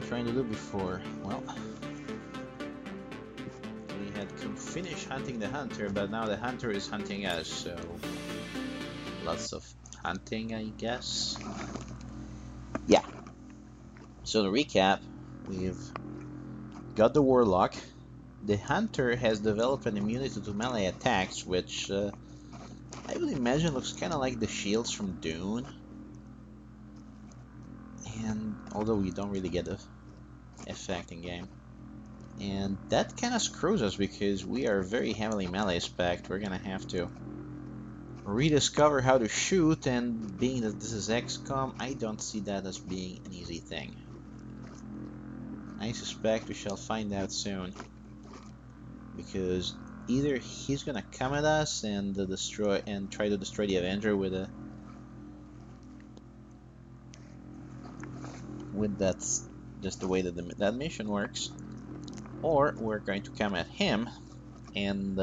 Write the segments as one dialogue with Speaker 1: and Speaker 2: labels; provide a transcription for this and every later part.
Speaker 1: Trying to do before? Well, we had finished hunting the hunter, but now the hunter is hunting us, so lots of hunting, I guess. Yeah. So to recap, we've got the warlock. The hunter has developed an immunity to melee attacks, which I would imagine looks kind of like the shields from Dune. And although we don't really get the effect in game. And that kind of screws us because we are very heavily melee spec'd. We're gonna have to rediscover how to shoot, and being that this is XCOM, I don't see that as being an easy thing. I suspect we shall find out soon, because either he's gonna come at us and try to destroy the Avenger with that's just the way that that mission works, or we're going to come at him and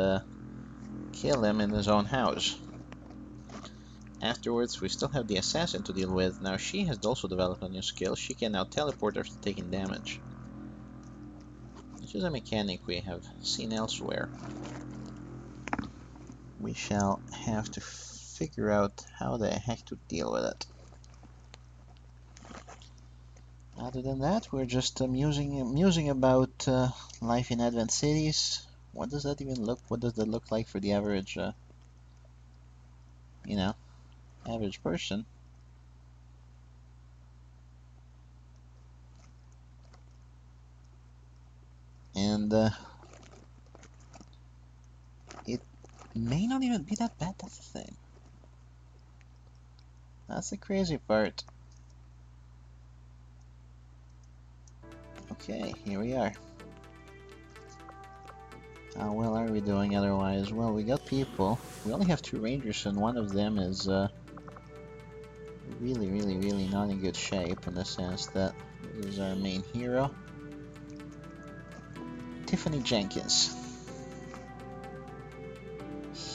Speaker 1: kill him in his own house. Afterwards, we still have the assassin to deal with. Now she has also developed a new skill. She can now teleport after taking damage, which is a mechanic we have seen elsewhere. We shall have to figure out how the heck to deal with it. Other than that, we're just musing about life in Advent cities. What does that even look? What does that look like for the average, you know, average person? And it may not even be that bad. That's the thing. That's the crazy part. Okay, here we are. How well are we doing otherwise? Well, we got people. We only have 2 rangers, and one of them is really not in good shape, in the sense that this is our main hero, Tiffany Jenkins,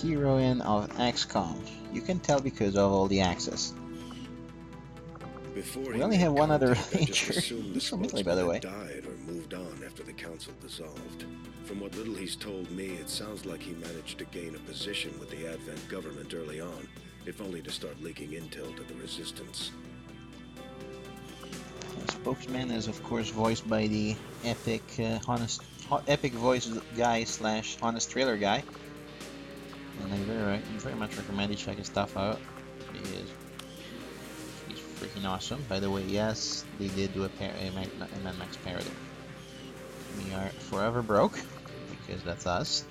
Speaker 1: heroine of XCOM. You can tell because of all the access. We only have one other ranger. He's from Italy, by the way.
Speaker 2: Died or moved on after the council dissolved. From what little he's told me, it sounds like he managed to gain a position with the Advent government early on, if only to start leaking intel to the resistance.
Speaker 1: The spokesman is, of course, voiced by the epic, epic voice guy / honest trailer guy. And I very much recommend you check his stuff out. He's freaking awesome. By the way, yes, they did do a Mad Max parody. We are forever broke, because that's us.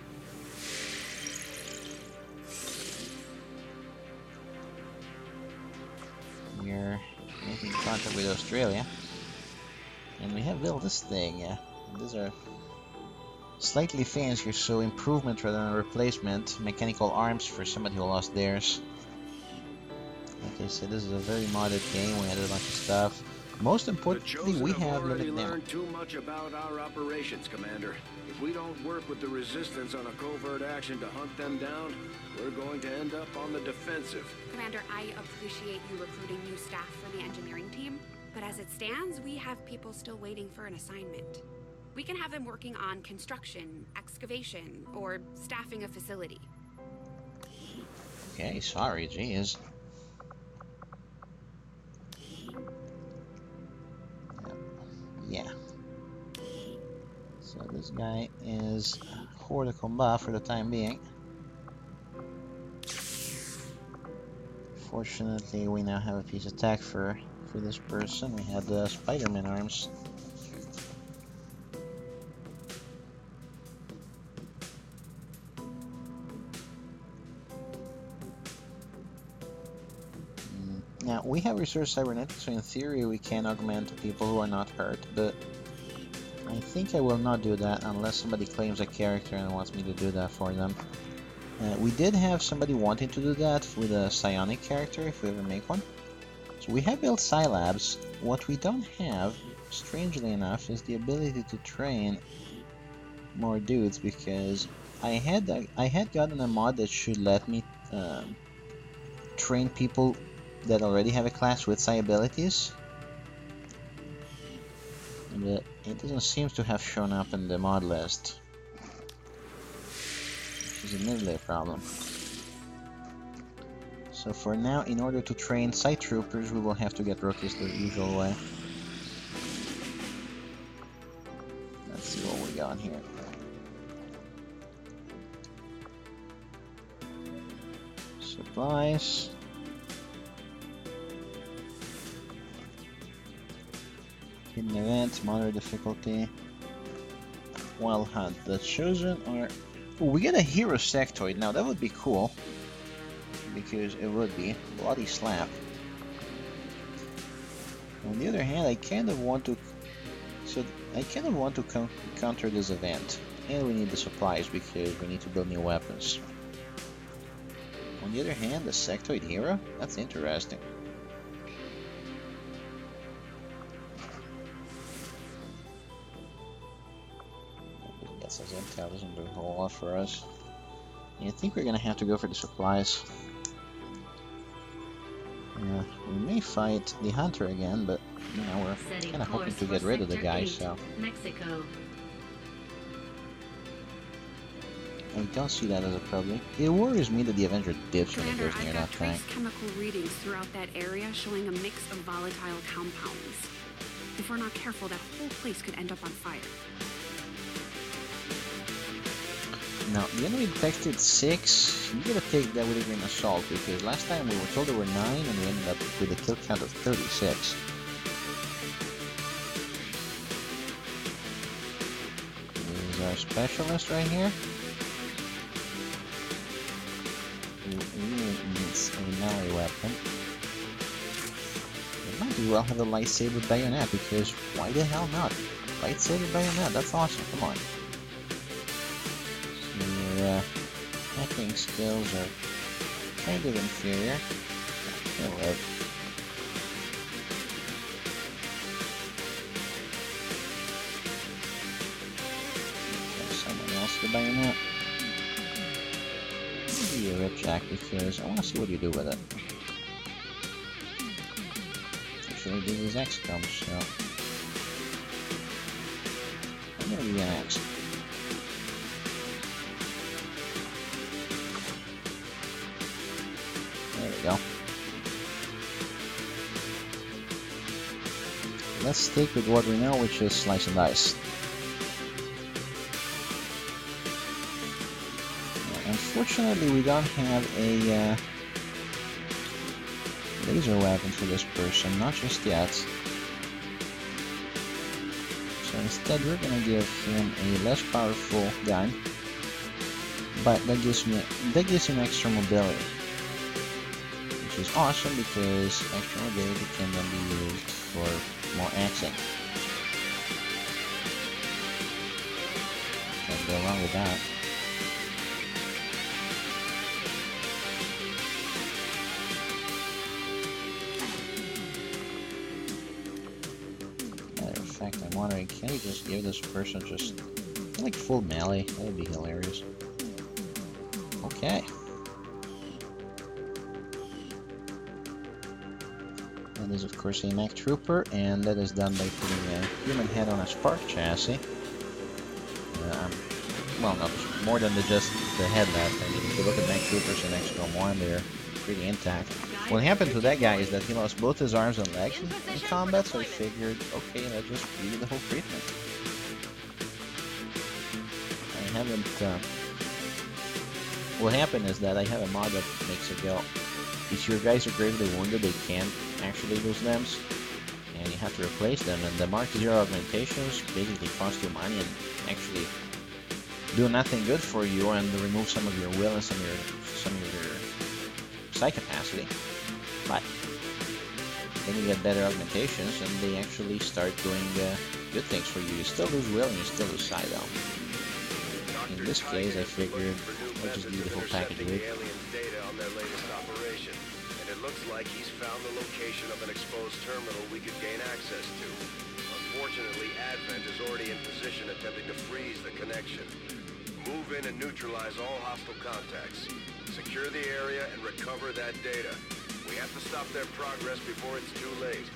Speaker 1: We're making contact with Australia. And we have built this thing. These are slightly fancier, so improvement rather than replacement. Mechanical arms for somebody who lost theirs. Like I said, this is a very modded game. We added a bunch of stuff. Most importantly, we have limited ammo.
Speaker 2: Learned too much about our operations, Commander. If we don't work with the Resistance on a covert action to hunt them down, we're going to end up on the defensive.
Speaker 3: Commander, I appreciate you recruiting new staff for the engineering team, but as it stands, we have people still waiting for an assignment. We can have them working on construction, excavation, or staffing a facility.
Speaker 1: Okay, sorry, geez. Yeah. So this guy is hors de combat for the time being. Fortunately, we now have a piece of tech for this person. We had the Spider-Man arms. Now, we have research cybernetics, so in theory we can augment people who are not hurt, but I think I will not do that unless somebody claims a character and wants me to do that for them. We did have somebody wanting to do that with a psionic character, if we ever make one. So we have built Scilabs. What we don't have, strangely enough, is the ability to train more dudes, because I had gotten a mod that should let me train people that already have a class with psi abilities. But it doesn't seem to have shown up in the mod list, which is admittedly a problem. So for now, in order to train site troopers, we will have to get rookies the usual way. Let's see what we got here. Supplies. Hidden events, moderate difficulty. Wild Hunt. The chosen are... Oh, we get a hero sectoid. Now that would be cool. Because it would be. Bloody slap. On the other hand, I kind of want to... So, I kind of want to counter this event. And we need the supplies because we need to build new weapons. On the other hand, the sectoid hero? That's interesting. Says intel doesn't do a whole lot for us. I think we're gonna have to go for the supplies. We may fight the hunter again, but you know we're kind of hoping to get rid of the guy. So
Speaker 4: Mexico.
Speaker 1: I don't see that as a problem. It worries me that the Avenger dips when he
Speaker 3: Commander,
Speaker 1: goes near
Speaker 3: I've
Speaker 1: that
Speaker 3: got
Speaker 1: tank.
Speaker 3: trace chemical readings throughout that area showing a mix of volatile compounds. If we're not careful, that whole place could end up on fire.
Speaker 1: Now, the enemy detected 6. You gotta take that with a grain of salt because last time we were told there were 9 and we ended up with a kill count of 36. This is our specialist right here. Who really needs a melee weapon. It might be well have a lightsaber bayonet because why the hell not? Lightsaber bayonet, that's awesome, come on. Your hacking skills are kind of inferior. They'll live. There's someone else to bayonet. Maybe a ripjack because I want to see what you do with it. Actually, this is XCOM, so I'm gonna give you an X. There we go. Let's stick with what we know, which is slice and dice. Unfortunately, we don't have a laser weapon for this person, not just yet. So instead, we're gonna give him a less powerful gun, but that gives him extra mobility. Which is awesome because extra mobility can then be used for more axing. Can't go wrong with that. Matter of fact, I'm wondering, can we just give this person just like full melee? That would be hilarious. Okay. That is of course a mech trooper, and that is done by putting a human head on a spark chassis. Well, not more than just the headlamp. I mean, if you look at mech troopers in XCOM 1, they're pretty intact. What happened to that guy is that he lost both his arms and legs in combat, so I figured, okay, let's just give you the whole treatment. I haven't... what happened is that I have a mod that makes it go, if your guys are gravely wounded, they can't actually lose limbs, and you have to replace them, and the Mark 0 augmentations basically cost you money and actually do nothing good for you and remove some of your will and some of your psi capacity. But then you get better augmentations and they actually start doing good things for you. You still lose will and you still lose psi though. In this case, I figured I'll just give you the whole package with.
Speaker 2: Looks like he's found the location of an exposed terminal we could gain access to. Unfortunately, Advent is already in position attempting to freeze the connection. Move in and neutralize all hostile contacts. Secure the area and recover that data. We have to stop their progress before it's too late.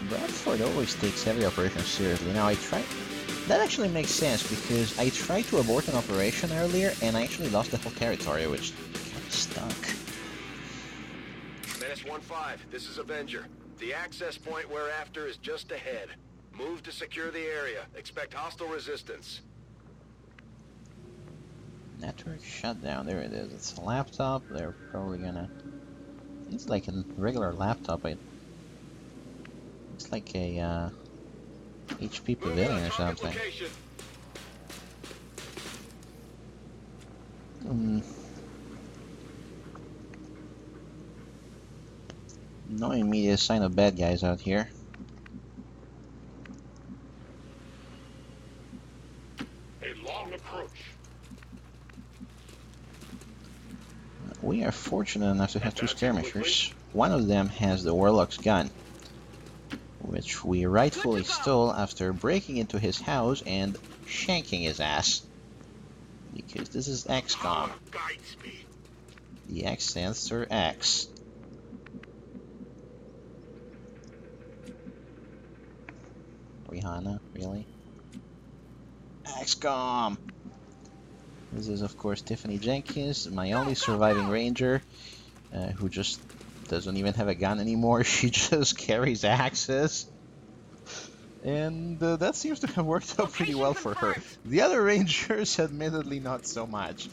Speaker 1: Bradford always takes heavy operations seriously. Now I tried... That actually makes sense, because I tried to abort an operation earlier, and I actually lost the whole territory, which kind of stunk.
Speaker 2: Menace 1-5, this is Avenger. The access point we're after is just ahead. Move to secure the area. Expect hostile resistance.
Speaker 1: Network shutdown. There it is. It's a laptop. They're probably gonna... It's like a regular laptop. It's like a HP Pavilion or something. No immediate sign of bad guys out here.
Speaker 2: A long approach.
Speaker 1: We are fortunate enough to have two skirmishers. One of them has the Warlock's gun, which we rightfully stole after breaking into his house and shanking his ass. Because this is XCOM. The X stands for X. Rihanna, really? XCOM! This is, of course, Tiffany Jenkins, my only surviving ranger, who just doesn't even have a gun anymore. She just carries axes. And that seems to have worked out pretty well for her. The other rangers, admittedly, not so much.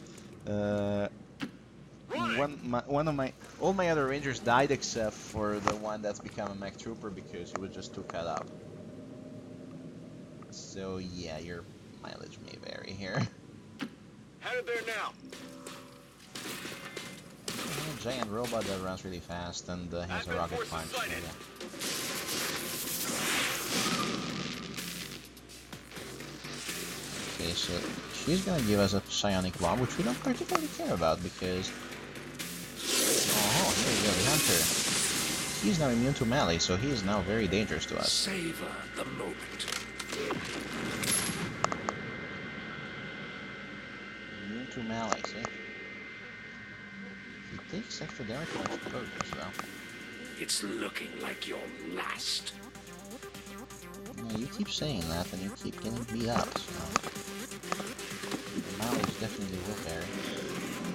Speaker 1: All my other rangers died except for the one that's become a mech trooper because he was just too cut up. So yeah, your mileage may vary here.
Speaker 2: Headed there now.
Speaker 1: A giant robot that runs really fast and has a rocket punch. So yeah. Okay, so she's gonna give us a psionic bomb, which we don't particularly care about because... Oh, here we go, the hunter. He's now immune to melee, so he is now very dangerous to us.
Speaker 2: Savor the moment.
Speaker 1: Immune to melee, see? He takes extra damage from explosions, though.
Speaker 2: It's looking like your last.
Speaker 1: Yeah, you keep saying that, and you keep getting beat up, so... The mileage definitely will vary.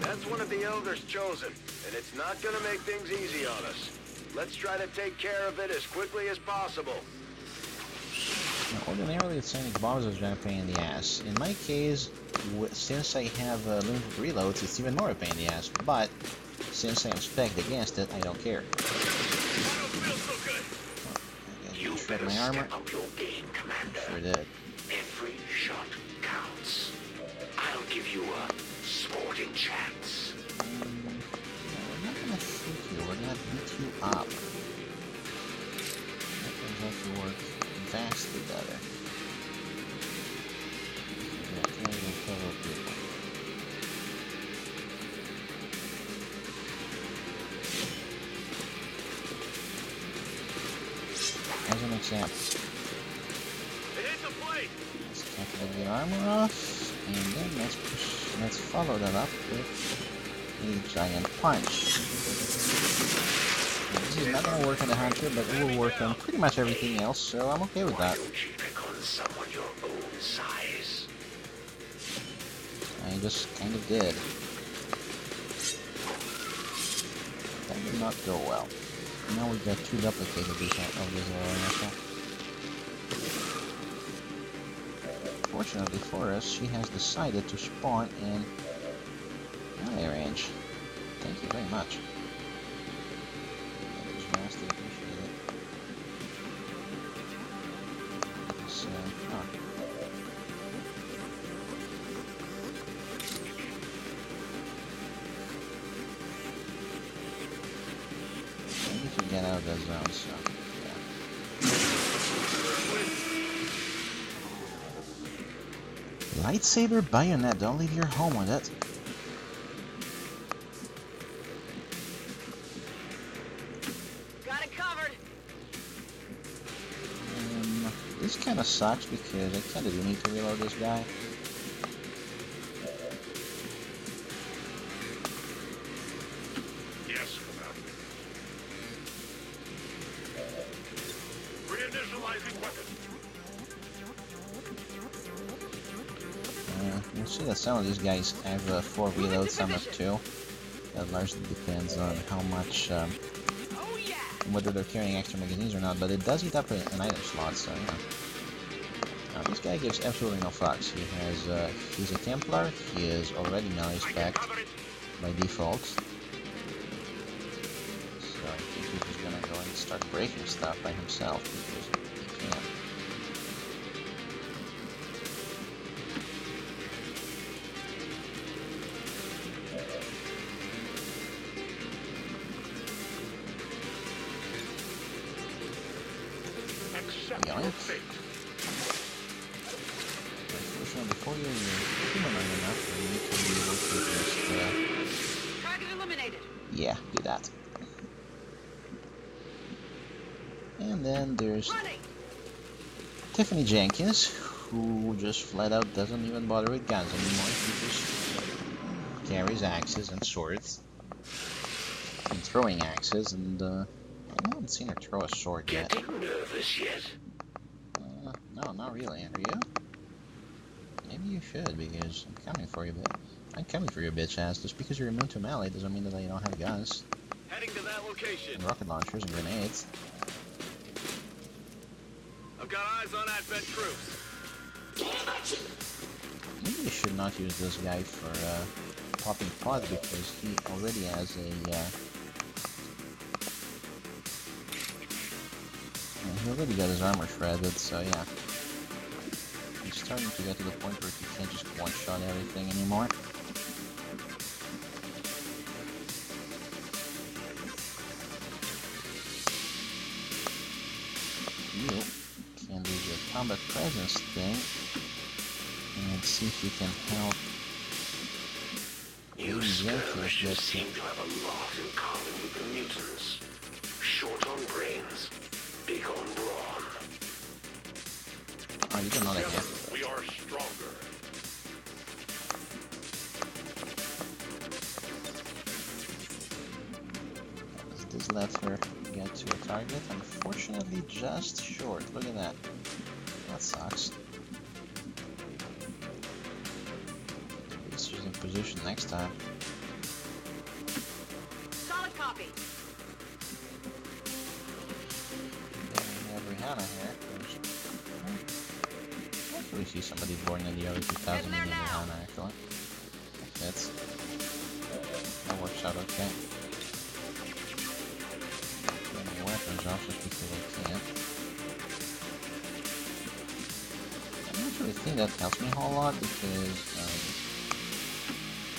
Speaker 2: That's one of the elders chosen, and it's not gonna make things easy on us. Let's try to take care of it as quickly as possible.
Speaker 1: Now, ordinarily, sonic bombs is a giant pain in the ass. In my case, since I have limited reloads, it's even more a pain in the ass. But since I am spec'd against it, I don't care.
Speaker 2: I don't feel so good.
Speaker 1: You shred my armor.
Speaker 2: Up your game, Commander.
Speaker 1: Sure did.
Speaker 2: Every shot counts. I'll give you a sporting chance.
Speaker 1: No, we're not gonna shoot you. We're gonna beat you up. That turns out to work vastly better. Yeah, can't even cover people. As an example. Let's cut the armor off, and then let's follow that up with a giant punch. Now, this is not going to work on the hunter, but it will work on pretty much everything else, so I'm okay with that. I just kind of did. That did not go well. Now we got two duplicates of this missile. Fortunately for us, she has decided to spawn in melee range. Thank you very much. I just vastly appreciate it. So, maybe to get out of that zone, so yeah. Lightsaber bayonet, don't leave your home with it.
Speaker 4: Got it covered.
Speaker 1: This kind of sucks because I kind of do need to reload this guy.
Speaker 2: Yes, Commander. Bring it
Speaker 1: You'll see that some of these guys have 4 reloads, some have 2. That largely depends on how much, whether they're carrying extra magazines or not, but it does eat up an item slot, so yeah. Now this guy gives absolutely no fucks. He has, he's a Templar, he is already melee spec'd by default. So I think he's just gonna go and start breaking stuff by himself, because he can. Unfortunately, before you're humanoid enough, you need to be able to just,
Speaker 4: Target eliminated.
Speaker 1: yeah, do that. And then there's Tiffany Jenkins, who just flat out doesn't even bother with guns anymore. He just carries axes and swords. And throwing axes, and I haven't seen her throw a sword yet.
Speaker 2: Getting nervous yet?
Speaker 1: No, not really. Are you? Maybe you should, because I'm coming for you, I'm coming for your bitch ass. Just because you're immune to melee doesn't mean that you don't have guns.
Speaker 5: Heading to that location.
Speaker 1: And rocket launchers and grenades.
Speaker 5: I've got eyes on advent troops.
Speaker 1: Maybe you should not use this guy for popping pods, because he already has a he already got his armor shredded, so yeah. He's starting to get to the point where he can't just one-shot everything anymore. You can do your combat presence thing and see if you can help.
Speaker 2: You skirmishers seem to have a lot in common with the mutants. Short on brains, big on brawn.
Speaker 1: Oh, you don't know that yet.
Speaker 5: We are stronger.
Speaker 1: Does this let her get to a target? Unfortunately, just short. Look at that. That sucks. It's just in position next time.
Speaker 4: Solid copy.
Speaker 1: Then we have Rihanna here. Hopefully see somebody born in the early 2000s in Rihanna, actually. That fits. That works out okay. Turning weapons off just because I can't. I don't actually think that helps me a whole lot, because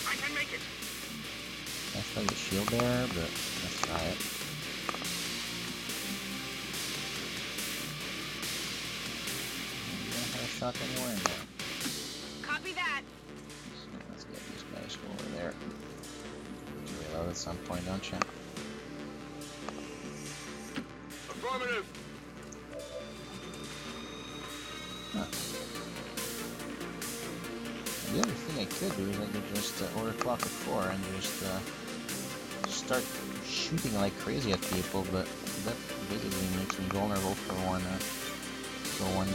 Speaker 5: I can make it.
Speaker 1: that's like a shield there, but let's try it. You don't have a shot anywhere in there.
Speaker 4: Copy that.
Speaker 1: So let's get these guys over there. You reload at some point, don't you?
Speaker 5: Affirmative.
Speaker 1: Huh. The other thing I could do is I could just overclock a 4 and just start shooting like crazy at people, but that basically makes me vulnerable for one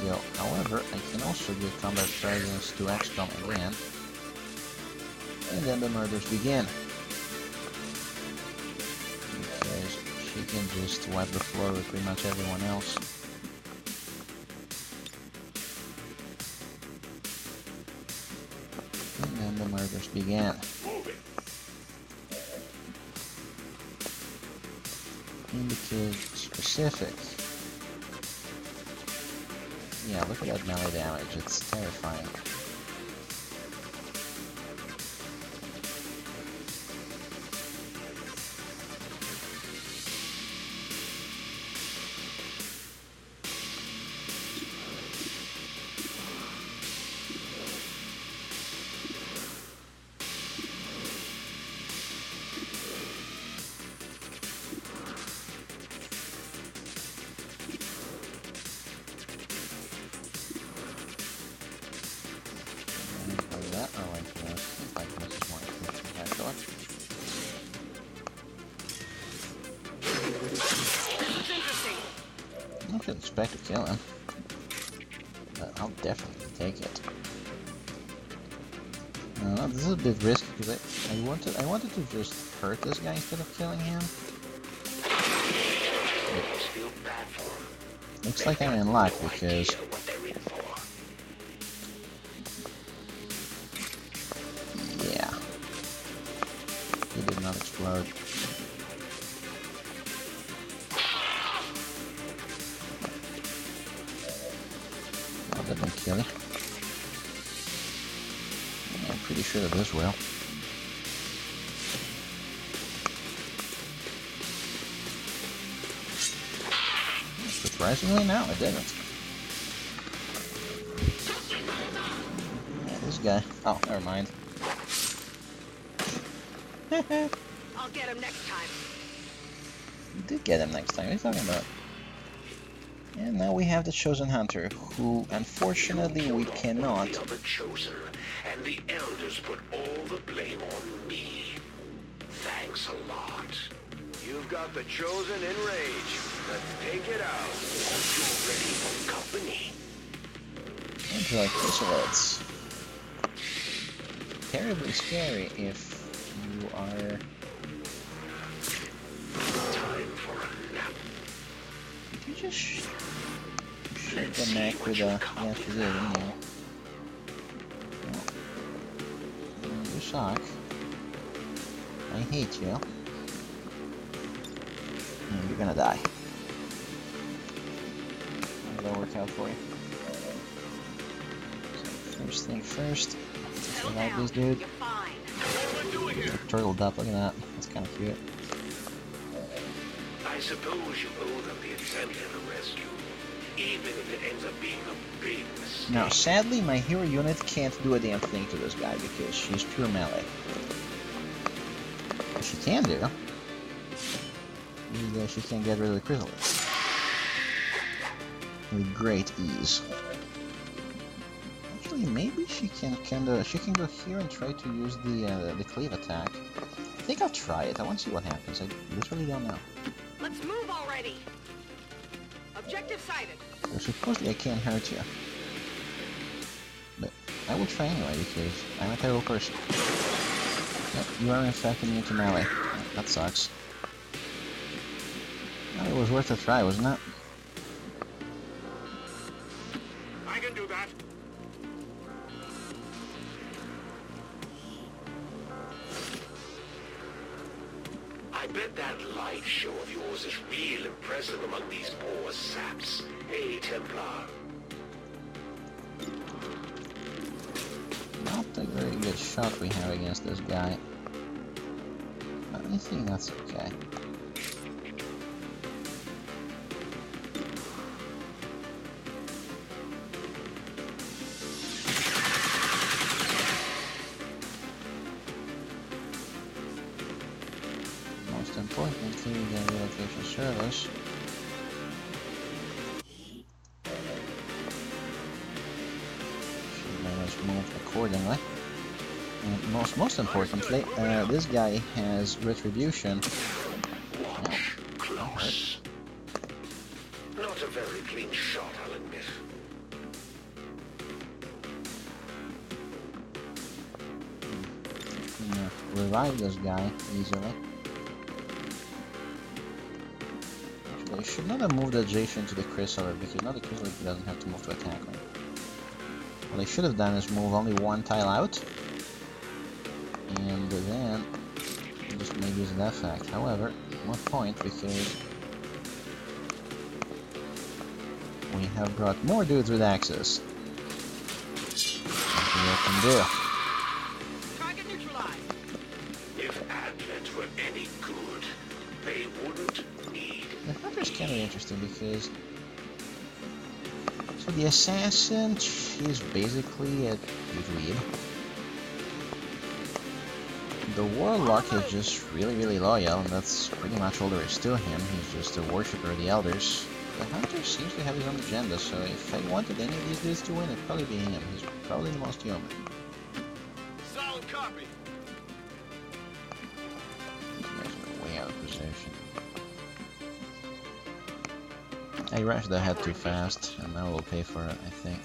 Speaker 1: go. However, I can also give combat presence to XCOM again, and then the murders begin. Because she can just wipe the floor with pretty much everyone else. And then the murders began. Indicate specific. Yeah, look at that melee damage, it's terrifying. I shouldn't expect to kill him, but I'll definitely take it. This is a bit risky because I wanted to just hurt this guy instead of killing him. But looks like I'm in luck because yeah, he did not explode. Oh, that didn't kill him. I'm pretty sure that this will. Surprisingly, no, it didn't. Yeah, this guy. Oh, never mind.
Speaker 4: I'll get him next time.
Speaker 1: You did get him next time. What are you talking about? And now we have the Chosen Hunter, who unfortunately we cannot.
Speaker 6: The Chosen, and the Elders put all the blame on me. Thanks a lot.
Speaker 5: You've got the Chosen in rage. Let's take it out.
Speaker 6: Hope you're ready for company.
Speaker 1: Sounds like chrysalids. Terribly scary if you are.
Speaker 6: Time for a nap.
Speaker 1: Did you just shoot the neck with a? Yes, you did, didn't you? Well, you suck. I hate you. And you're gonna die. How did that work out for you? So first thing first,
Speaker 4: Settle
Speaker 1: like
Speaker 4: down.
Speaker 1: this dude.
Speaker 4: You're fine.
Speaker 5: What am I doing here?
Speaker 1: Turtled up, look at that. That's kind of cute.
Speaker 6: I suppose you owe them the attempt at a rescue, even if it ends up being a big mistake.
Speaker 1: Now, sadly, my hero unit can't do a damn thing to this guy because she's pure melee. What she can do is she can get rid of the chrysalids with great ease. Actually, maybe she can go here and try to use the cleave attack. I think I'll try it. I want to see what happens. I literally don't know.
Speaker 4: Let's move already. Objective sighted.
Speaker 1: So supposedly I can't hurt you, but I will try anyway because I'm a terrible person. Yep, you are in fact immune to melee. That sucks. Well, it was worth a try, wasn't it?
Speaker 5: I can do that.
Speaker 6: I bet that light show of yours is real impressive among these poor saps. Hey, Templar.
Speaker 1: Not a very good shot we have against this guy. But I think that's okay. Most importantly, we get relocation service. Should let us move accordingly. And most importantly, this guy has retribution.
Speaker 6: Watch close. Not a very clean shot, I'll admit.
Speaker 1: Revive this guy easily. Actually, I should not have moved adjacent to the chrysalid because now the chrysalid doesn't have to move to attack me. What I should have done is move only one tile out, and then just maybe use that effect. However, one point because we have brought more dudes with axes. Nothing I can do.
Speaker 4: Target neutralized.
Speaker 6: If Advent were any good, they wouldn't need.
Speaker 1: The hunter's kind of interesting because so the assassin, she's basically a dweeb. The warlock is just really loyal, and that's pretty much all there is to him. He's just a worshipper of the elders. The hunter seems to have his own agenda, so if I wanted any of these dudes to win, it'd probably be him. He's probably the most human.
Speaker 5: Solid copy.
Speaker 1: These guys are way out of position. I rushed ahead too fast, and now we'll pay for it, I think.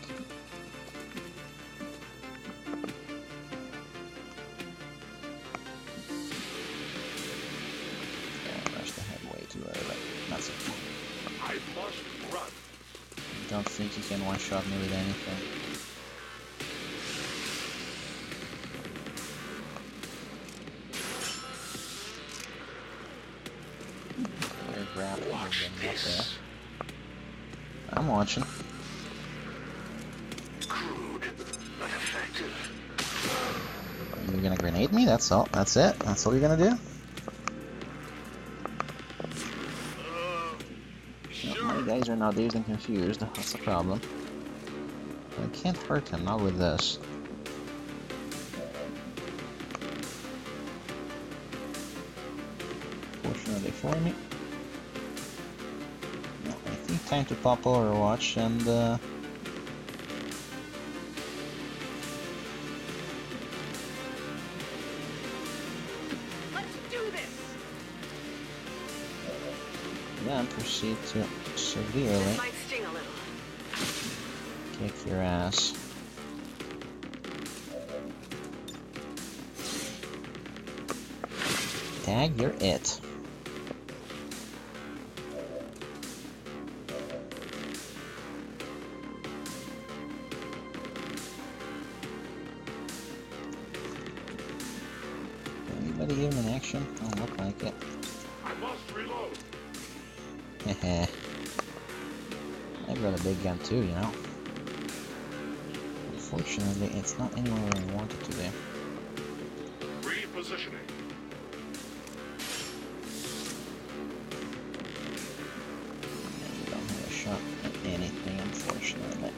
Speaker 1: think he can one-shot me with anything. They're grappling and getting up there. I'm watching.
Speaker 6: Crude, but effective.
Speaker 1: You're gonna grenade me? That's all. That's it? That's all you're gonna do? No, my guys are now dazed and confused. That's the problem. I can't hurt him, not with this. Fortunately for me. No, I think time to pop Overwatch and
Speaker 4: Let's do this.
Speaker 1: then proceed to severely
Speaker 4: Might sting a little.
Speaker 1: kick your ass. Tag, you're it. Anybody give him an action? Don't look like it.
Speaker 6: I must reload.
Speaker 1: Heh. I've got a big gun too, you know. Unfortunately, it's not anywhere where I want it to be.
Speaker 6: Repositioning.
Speaker 1: And we don't have a shot at anything, unfortunately.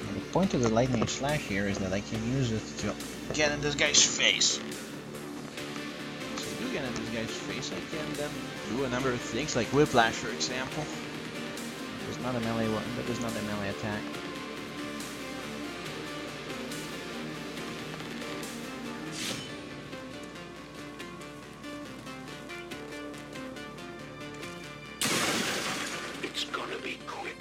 Speaker 1: And the point of the lightning slash here is that I can use it to get in this guy's face. So if I do get in this guy's face, I can then do a number of things, like whiplash, for example. There's not a melee one, but there's not a melee attack.
Speaker 6: It's gonna be quick.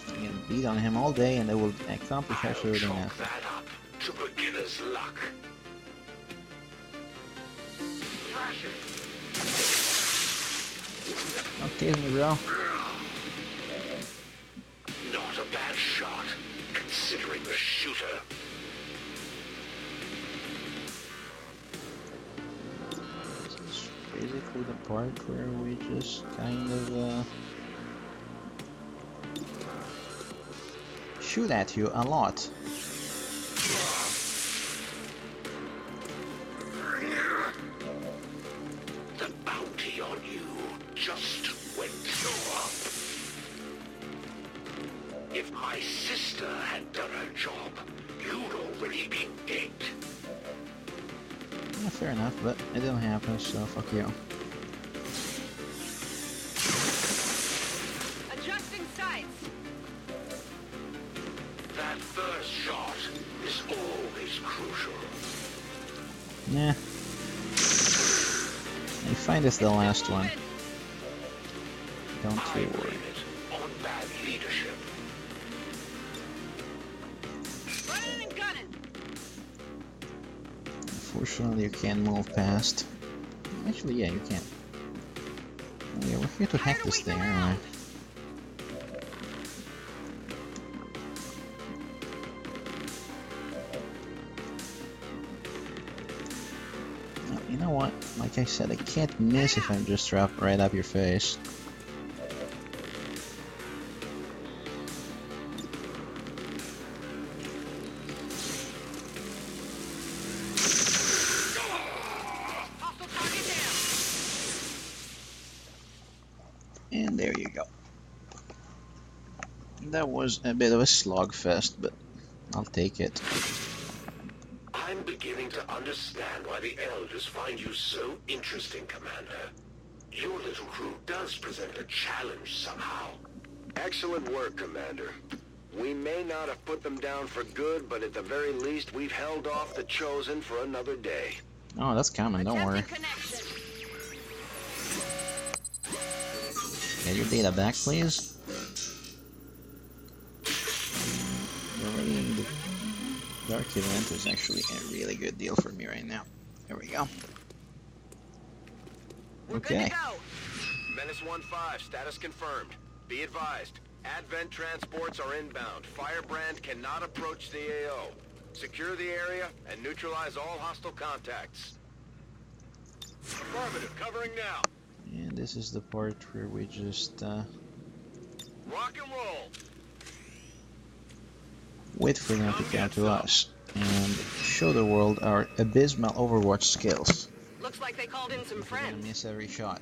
Speaker 1: I can beat on him all day and it will accomplish
Speaker 6: I'll
Speaker 1: absolutely
Speaker 6: chalk
Speaker 1: nothing.
Speaker 6: that up to beginner's luck. Thrashing.
Speaker 1: Don't tease me, bro.
Speaker 6: Not a bad shot, considering the shooter.
Speaker 1: This is basically the part where we just kind of shoot at you a lot.
Speaker 6: The bounty on you just went up. If my sister had done her job, you'd already be dead.
Speaker 1: Yeah, fair enough, but it didn't happen, so fuck you.
Speaker 4: Adjusting sights.
Speaker 6: That first shot is always crucial.
Speaker 1: Yeah. I find it's the last one. Don't
Speaker 6: I
Speaker 1: you
Speaker 6: blame
Speaker 1: worry.
Speaker 6: it on bad leadership.
Speaker 4: Running and gunning.
Speaker 1: Unfortunately, you can't move past. Actually, yeah, you can. Oh, yeah, we're here to hack this thing, aren't we? No, you know what? Like I said, I can't miss if I'm just right up your face.
Speaker 4: Hostile target down.
Speaker 1: And there you go. That was a bit of a slogfest, but I'll take it.
Speaker 6: I'm beginning to understand why the Elders find you so interesting, Commander. Your little crew does present a challenge somehow.
Speaker 5: Excellent work, Commander. We may not have put them down for good, but at the very least, we've held off the Chosen for another day.
Speaker 1: Oh, that's coming, don't worry.
Speaker 4: Attempting connection.
Speaker 1: Get your data back, please. Delaying the Dark event is actually a really good deal for me right now. There we go.
Speaker 4: We're
Speaker 1: Okay.
Speaker 4: good to go.
Speaker 5: Menace 1-5, status confirmed. Be advised, Advent transports are inbound. Firebrand cannot approach the AO. Secure the area and neutralize all hostile contacts. Affirmative, covering now.
Speaker 1: And this is the part where we just
Speaker 5: Rock and roll.
Speaker 1: wait for them to come to us and show the world our abysmal Overwatch skills.
Speaker 4: Looks like they called in some
Speaker 1: We're gonna
Speaker 4: friends.
Speaker 1: miss every shot.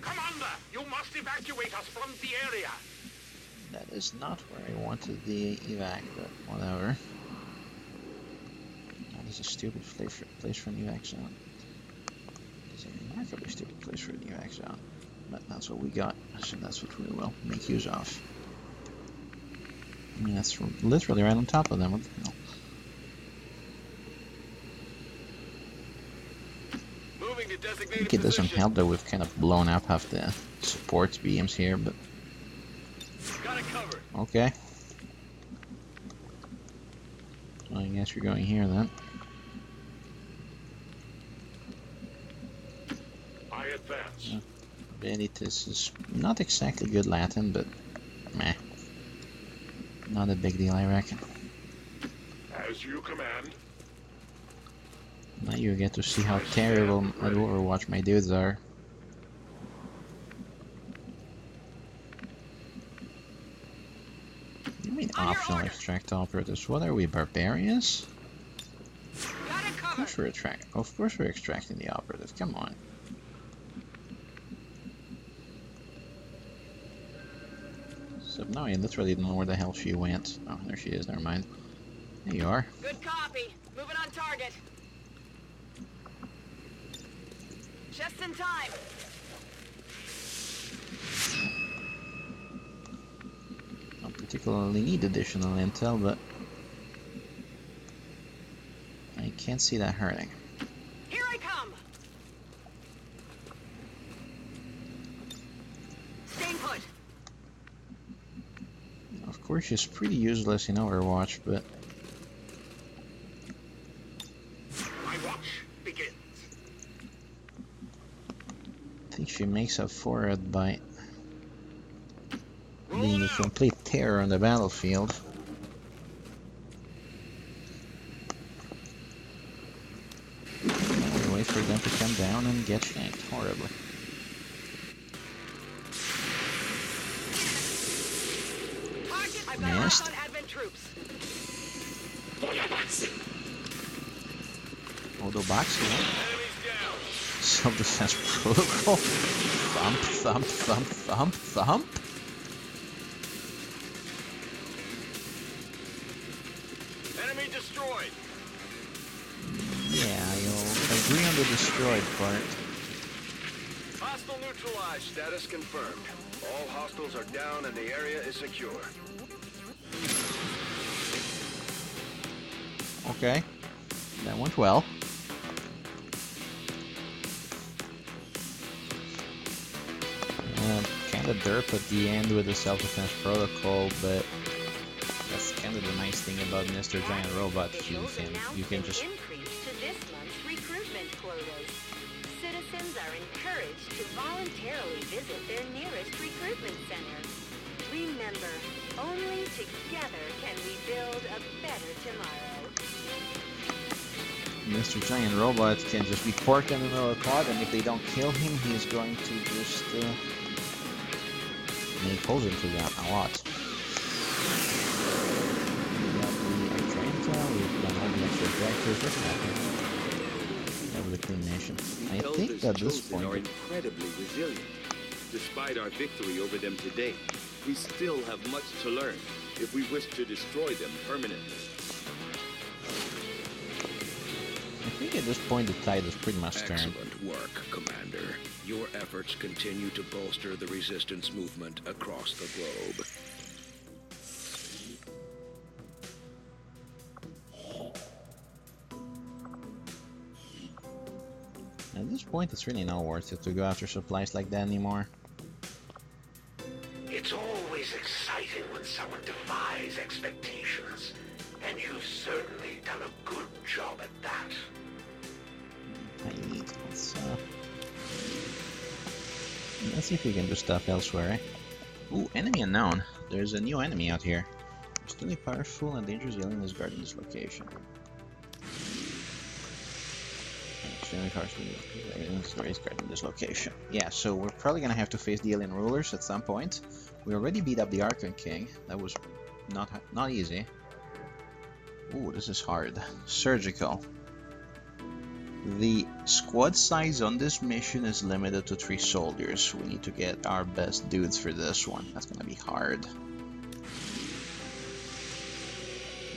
Speaker 6: Commander, you must evacuate us from the area.
Speaker 1: That is not where I wanted the evac, but whatever. That is a stupid place for an evac zone. It's a remarkably stupid place for an evac zone. But that's what we got, so that's what we will make use of. I mean, that's literally right on top of them. What the hell?
Speaker 5: Moving to
Speaker 1: I
Speaker 5: designated
Speaker 1: think it doesn't
Speaker 5: position.
Speaker 1: help that we've kind of blown up half the support beams here, but
Speaker 5: Got it covered.
Speaker 1: okay. Well, I guess you're going here then.
Speaker 6: I advance.
Speaker 1: Yeah. Vanitas is not exactly good Latin, but meh. Not a big deal, I reckon.
Speaker 6: As you command.
Speaker 1: Now you get to see how terrible at Overwatch my dudes are. You mean optional extract operatives? What are we, barbarians?
Speaker 4: Got it
Speaker 1: Of
Speaker 4: covered.
Speaker 1: course we're extracting the operative. Come on. So now I literally don't know where the hell she went. Oh, there she is. Never mind. There you are.
Speaker 4: Good copy. Moving on target. Just in time.
Speaker 1: Don't particularly need additional intel, but I can't see that hurting.
Speaker 4: Here I come. Staying put.
Speaker 1: Of course, she's pretty useless in Overwatch, but
Speaker 6: My watch begins.
Speaker 1: I think she makes up for it by being a complete terror on the battlefield. Now we wait for them to come down and get shanked horribly.
Speaker 4: Target. I've got
Speaker 1: Missed.
Speaker 4: eyes on Advent troops.
Speaker 1: Although boxing,
Speaker 5: Enemies down.
Speaker 1: self-defense protocol. Thump, thump, thump, thump, thump.
Speaker 5: Enemy destroyed.
Speaker 1: Yeah, you'll agree on the destroyed part.
Speaker 5: Hostile neutralized. Status confirmed. All hostiles are down and the area is secure.
Speaker 1: Okay, that went well. Kind of derp at the end with the self-defense protocol, but that's kind of the nice thing about Mr. Giant Robot. You can just
Speaker 7: increase to this month's recruitment quotas. Citizens are encouraged to voluntarily visit their nearest recruitment center. Remember, only together can we build a better tomorrow.
Speaker 1: Mr. Giant Robot can just be parked in the middle of the quad, and if they don't kill him, he's going to just make holes into that a lot. We got the extra intel, we've done all the extra objectives, what's happening? That was a clean nation. I think at this
Speaker 8: Chosen are
Speaker 1: point,
Speaker 8: incredibly resilient. Despite our victory over them today, we still have much to learn if we wish to destroy them permanently.
Speaker 1: I think at this point the tide has pretty much turned.
Speaker 2: Excellent work, Commander. Your efforts continue to bolster the resistance movement across the globe.
Speaker 1: At this point it's really not worth it to go after supplies like that anymore.
Speaker 6: It's always exciting when someone defies expectations, and you've certainly done a good
Speaker 1: Let's see if we can do stuff elsewhere, eh? Ooh, enemy unknown. There's a new enemy out here. Extremely powerful and dangerous alien is guarding this location. Extremely powerful alien is guarding this location. Yeah, so we're probably gonna have to face the alien rulers at some point. We already beat up the Archon King. That was not easy. Ooh, this is hard. Surgical. The squad size on this mission is limited to 3 soldiers. We need to get our best dudes for this one. That's gonna be hard.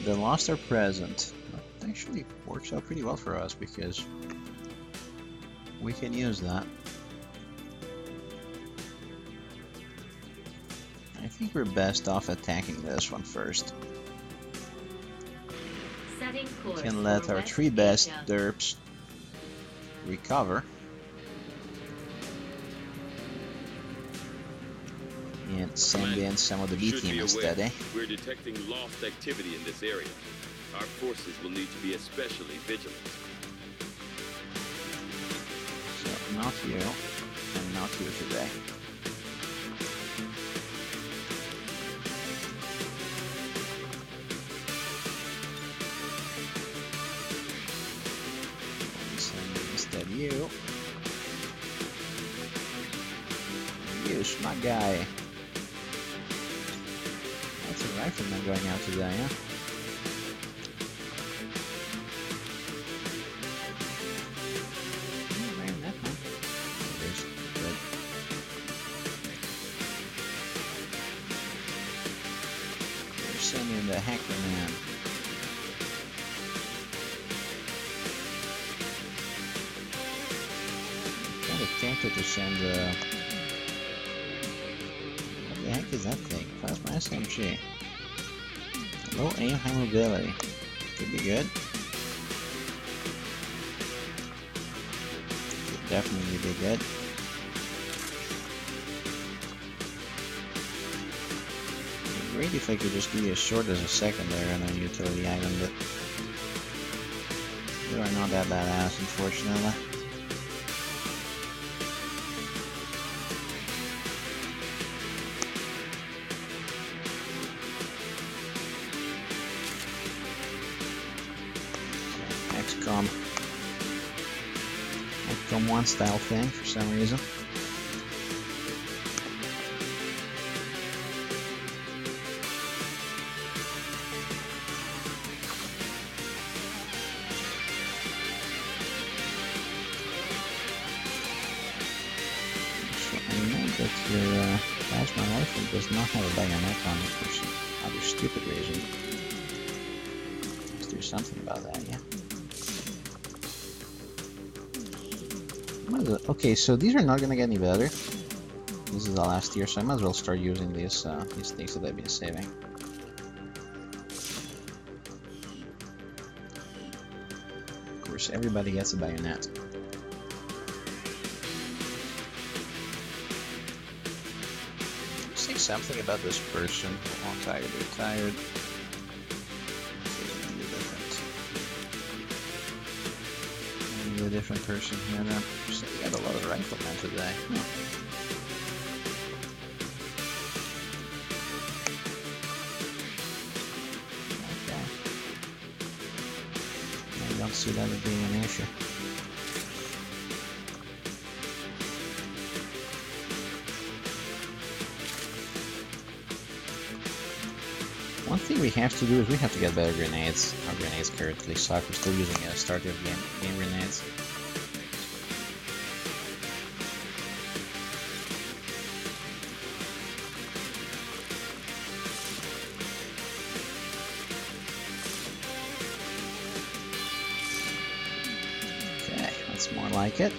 Speaker 1: The lost are present. That actually works out pretty well for us because we can use that. I think we're best off attacking this one first. We can let our 3 best derps recover. And send in some of the B team instead, eh?
Speaker 8: We're detecting lost activity in this area. Our forces will need to be especially vigilant.
Speaker 1: So, not you, and not you today. Instead you. You, smart guy. That's a rifleman going out today, huh? Sending the hacker man. I'm kind of tempted to send the... What the heck is that thing? Plasma SMG. Low aim, high mobility. Could be good. Could definitely be good. Great if I could just give you a sword as a secondary and a utility item, but you are not that badass, unfortunately. XCOM 1 style thing for some reason. Your plasma rifle does not have a bayonet on it for some other stupid reason. Let's do something about that, yeah. Okay, so these are not gonna get any better. This is the last tier, so I might as well start using these things that I've been saving. Of course, everybody gets a bayonet. Something about this person. Oh, tired, they're tired. Maybe a different person here then. So we got a lot of riflemen today. Huh. Okay. I don't see that as being an issue. One thing we have to do is we have to get better grenades. Our grenades currently suck. We're still using start of game grenades. Okay, that's more like it.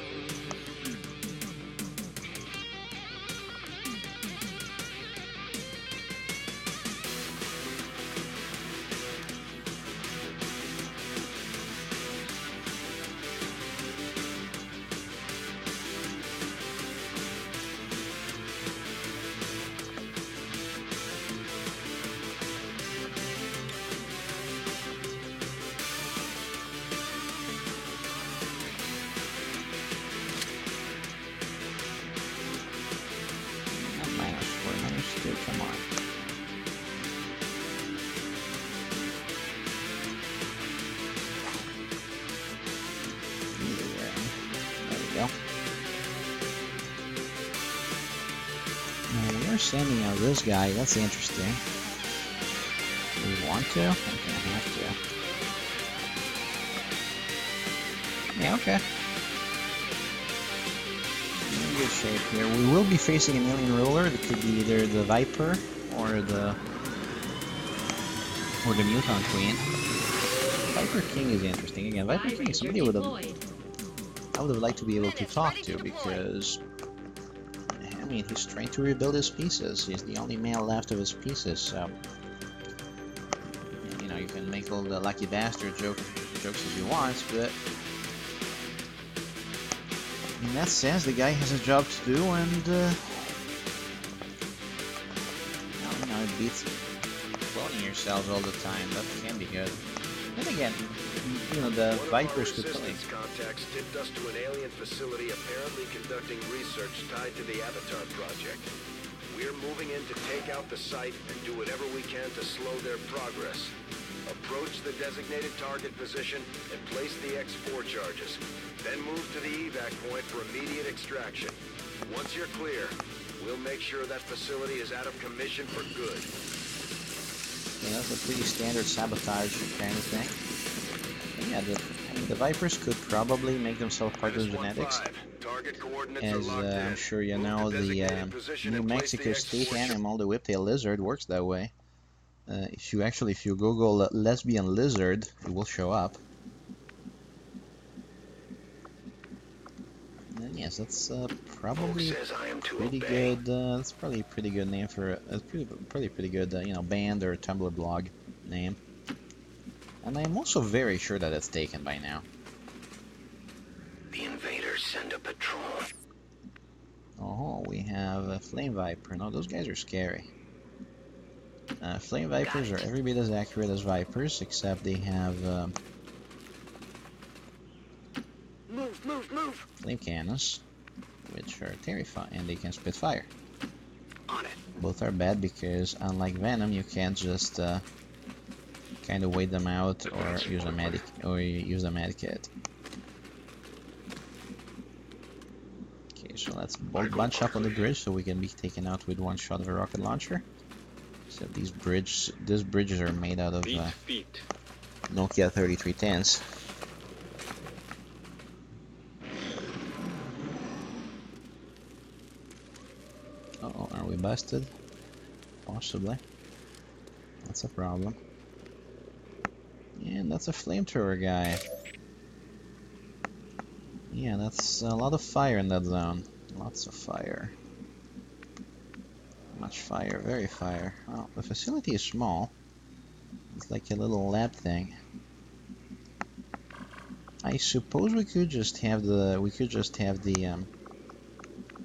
Speaker 1: we're sending out this guy. That's interesting. Do we want to? I think I have to. Yeah, okay. In good shape here. We will be facing an alien ruler that could be either the Viper or the Mutant Queen. Viper King is interesting. Again, Viper King is somebody I would have liked to be able to talk to, because I mean, he's trying to rebuild his pieces. He's the only male left of his pieces, so you know, you can make all the lucky bastard jokes as you want, but in that sense, the guy has a job to do, and you know, it beats cloning yourselves all the time. That can be good. Then again, you know, the Vipers could play.
Speaker 2: Contacts tipped us to an alien facility apparently conducting research tied to the Avatar project. We're moving in to take out the site and do whatever we can to slow their progress. Approach the designated target position and place the X4 charges. Then move to the evac point for immediate extraction. Once you're clear, we'll make sure that facility is out of commission for good.
Speaker 1: Yeah, that's a pretty standard sabotage kind of thing. And yeah, the Vipers could probably make themselves part of the genetics. As I'm sure you know, the New Mexico state animal, the whiptail lizard, works that way. If you Google lesbian lizard, it will show up. And yes, that's probably pretty good. That's probably a pretty good name for pretty good, you know, band or Tumblr blog name. And I'm also very sure that it's taken by now.
Speaker 6: The invaders send a patrol.
Speaker 1: Oh, we have a Flame Viper. No, those guys are scary. Flame Vipers are every bit as accurate as Vipers, except they have
Speaker 4: Move!
Speaker 1: flame cannons, which are terrifying, and they can spit fire.
Speaker 4: On it.
Speaker 1: Both are bad because, unlike Venom, you can't just kind of wait them out or use a medkit. Okay, so let's bunch up on the bridge so we can be taken out with one shot of a rocket launcher. So these bridges are made out of Nokia 3310s. Uh-oh, are we busted? Possibly. That's a problem. And that's a flamethrower guy. Yeah, that's a lot of fire in that zone. Lots of fire. Much fire, very fire. Well, the facility is small. It's like a little lab thing. I suppose we could just have the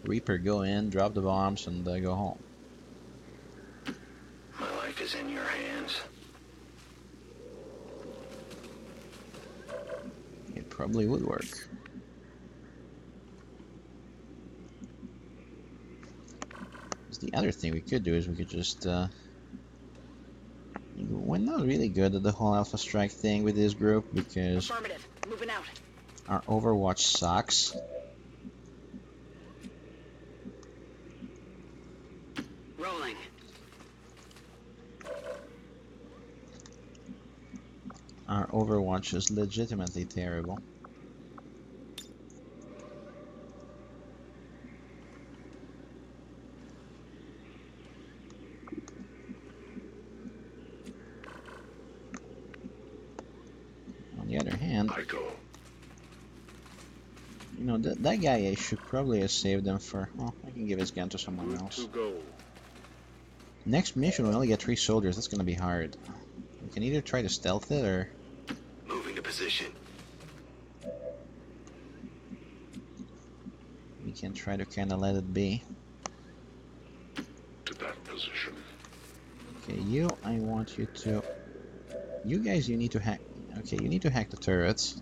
Speaker 1: Reaper go in, drop the bombs, and go home.
Speaker 6: My life is in your hands.
Speaker 1: It probably would work. The other thing we could do is we could just we're not really good at the whole Alpha Strike thing with this group because
Speaker 4: Affirmative. Moving out.
Speaker 1: our Overwatch sucks.
Speaker 4: Rolling.
Speaker 1: Our Overwatch is legitimately terrible. On the other hand, you know, that guy, I should probably have saved him for... Well, I can give his gun to someone else. Next mission, we only get 3 soldiers. That's gonna be hard. We can either try to stealth it, or...
Speaker 6: Moving to position.
Speaker 1: we can try to kinda let it be.
Speaker 6: To that position.
Speaker 1: Okay, you, I want you to... You guys, you need to hack... Okay, you need to hack the turrets.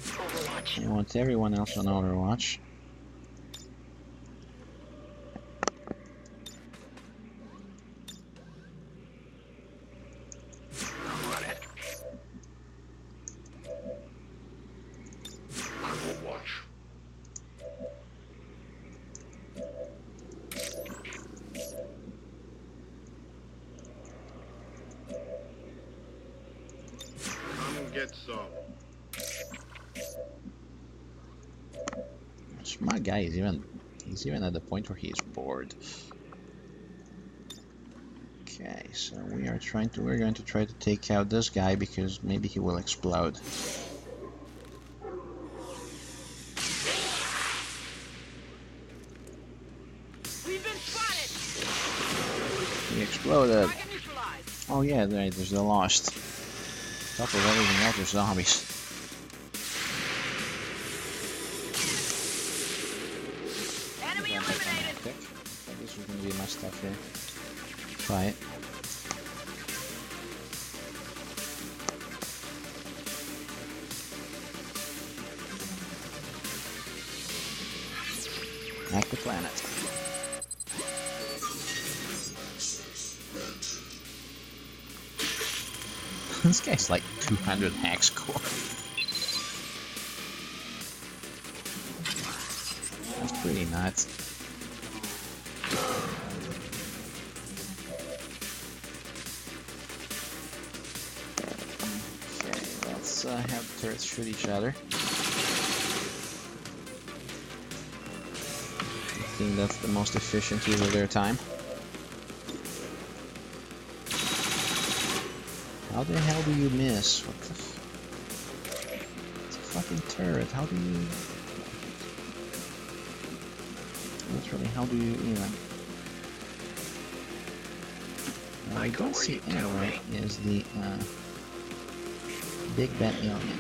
Speaker 6: Overwatch.
Speaker 1: I want everyone else on Overwatch.
Speaker 6: Run it. I will
Speaker 9: get some.
Speaker 1: Smart guy is he's even at the point where he's bored. Okay, so we're going to try to take out this guy because maybe he will explode.
Speaker 4: We've been spotted.
Speaker 1: He exploded.
Speaker 4: Target neutralized.
Speaker 1: Oh yeah, there's the Lost. On top of everything else, there's zombies.
Speaker 4: Enemy eliminated.
Speaker 1: This is gonna be my stuff here. Try it. Hack the planet. This guy's like 200 hack score. That's pretty nuts. Okay, let's have the turrets shoot each other. I think that's the most efficient use of their time. How the hell do you miss? What the it's a fucking turret. How do you... Literally, how do you even... What I don't see anywhere is the Big Bad Alien.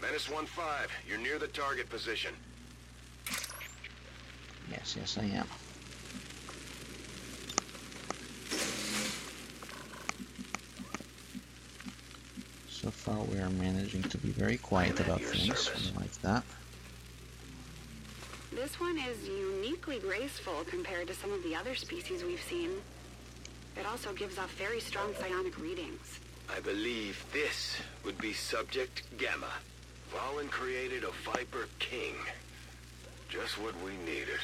Speaker 5: Menace 1-5, you're near the target position.
Speaker 1: Yes, I am. So far we are managing to be very quiet about things, like that.
Speaker 3: This one is uniquely graceful compared to some of the other species we've seen. It also gives off very strong psionic readings.
Speaker 5: I believe this would be Subject Gamma. Valen created a Viper King. Just what we needed.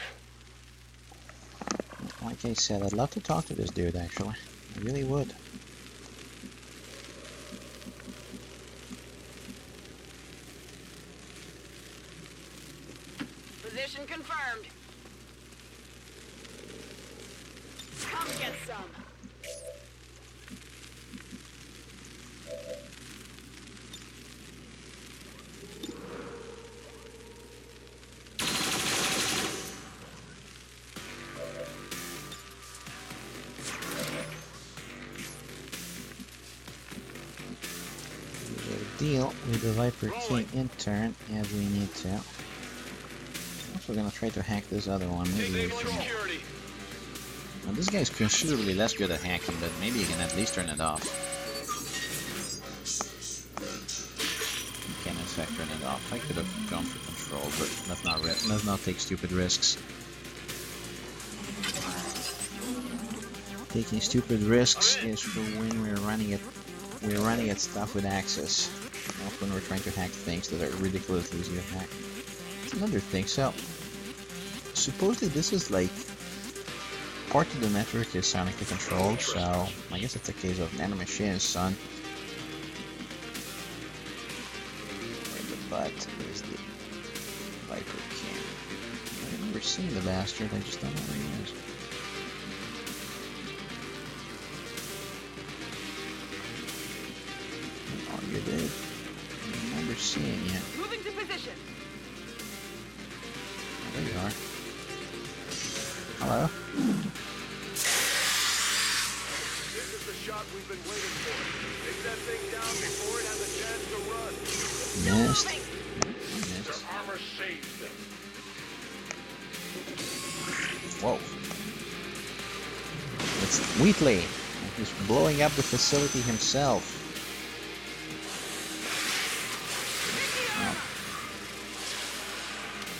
Speaker 1: Like I said, I'd love to talk to this dude, actually. I really would.
Speaker 4: Position confirmed. Come get some.
Speaker 1: Deal with the Viper King in turn as we need to. Also gonna try to hack this other one. Maybe we can. Now, this guy's considerably less good at hacking, but maybe he can at least turn it off. He can in fact turn it off. I could have gone for control, but let's not take stupid risks. Taking stupid risks is for when we're running at stuff with access. Not when we're trying to hack things that are ridiculously easy to hack. That's another thing. So supposedly this is like part of the network is sonically controlled, so I guess it's a case of nanomachines, son. Where the butt is the Viper King? I remember seeing the bastard, I just don't know where he is. Oh, you're dead. I remember seeing you.
Speaker 4: Moving to position.
Speaker 1: Oh, there you are. Hello?
Speaker 5: This is the shot we've been waiting for. Take that thing down before it has a chance to run.
Speaker 1: Missed.
Speaker 6: Their
Speaker 1: Missed.
Speaker 6: armor saves them.
Speaker 1: Whoa. It's Wheatley. He's blowing up the facility himself.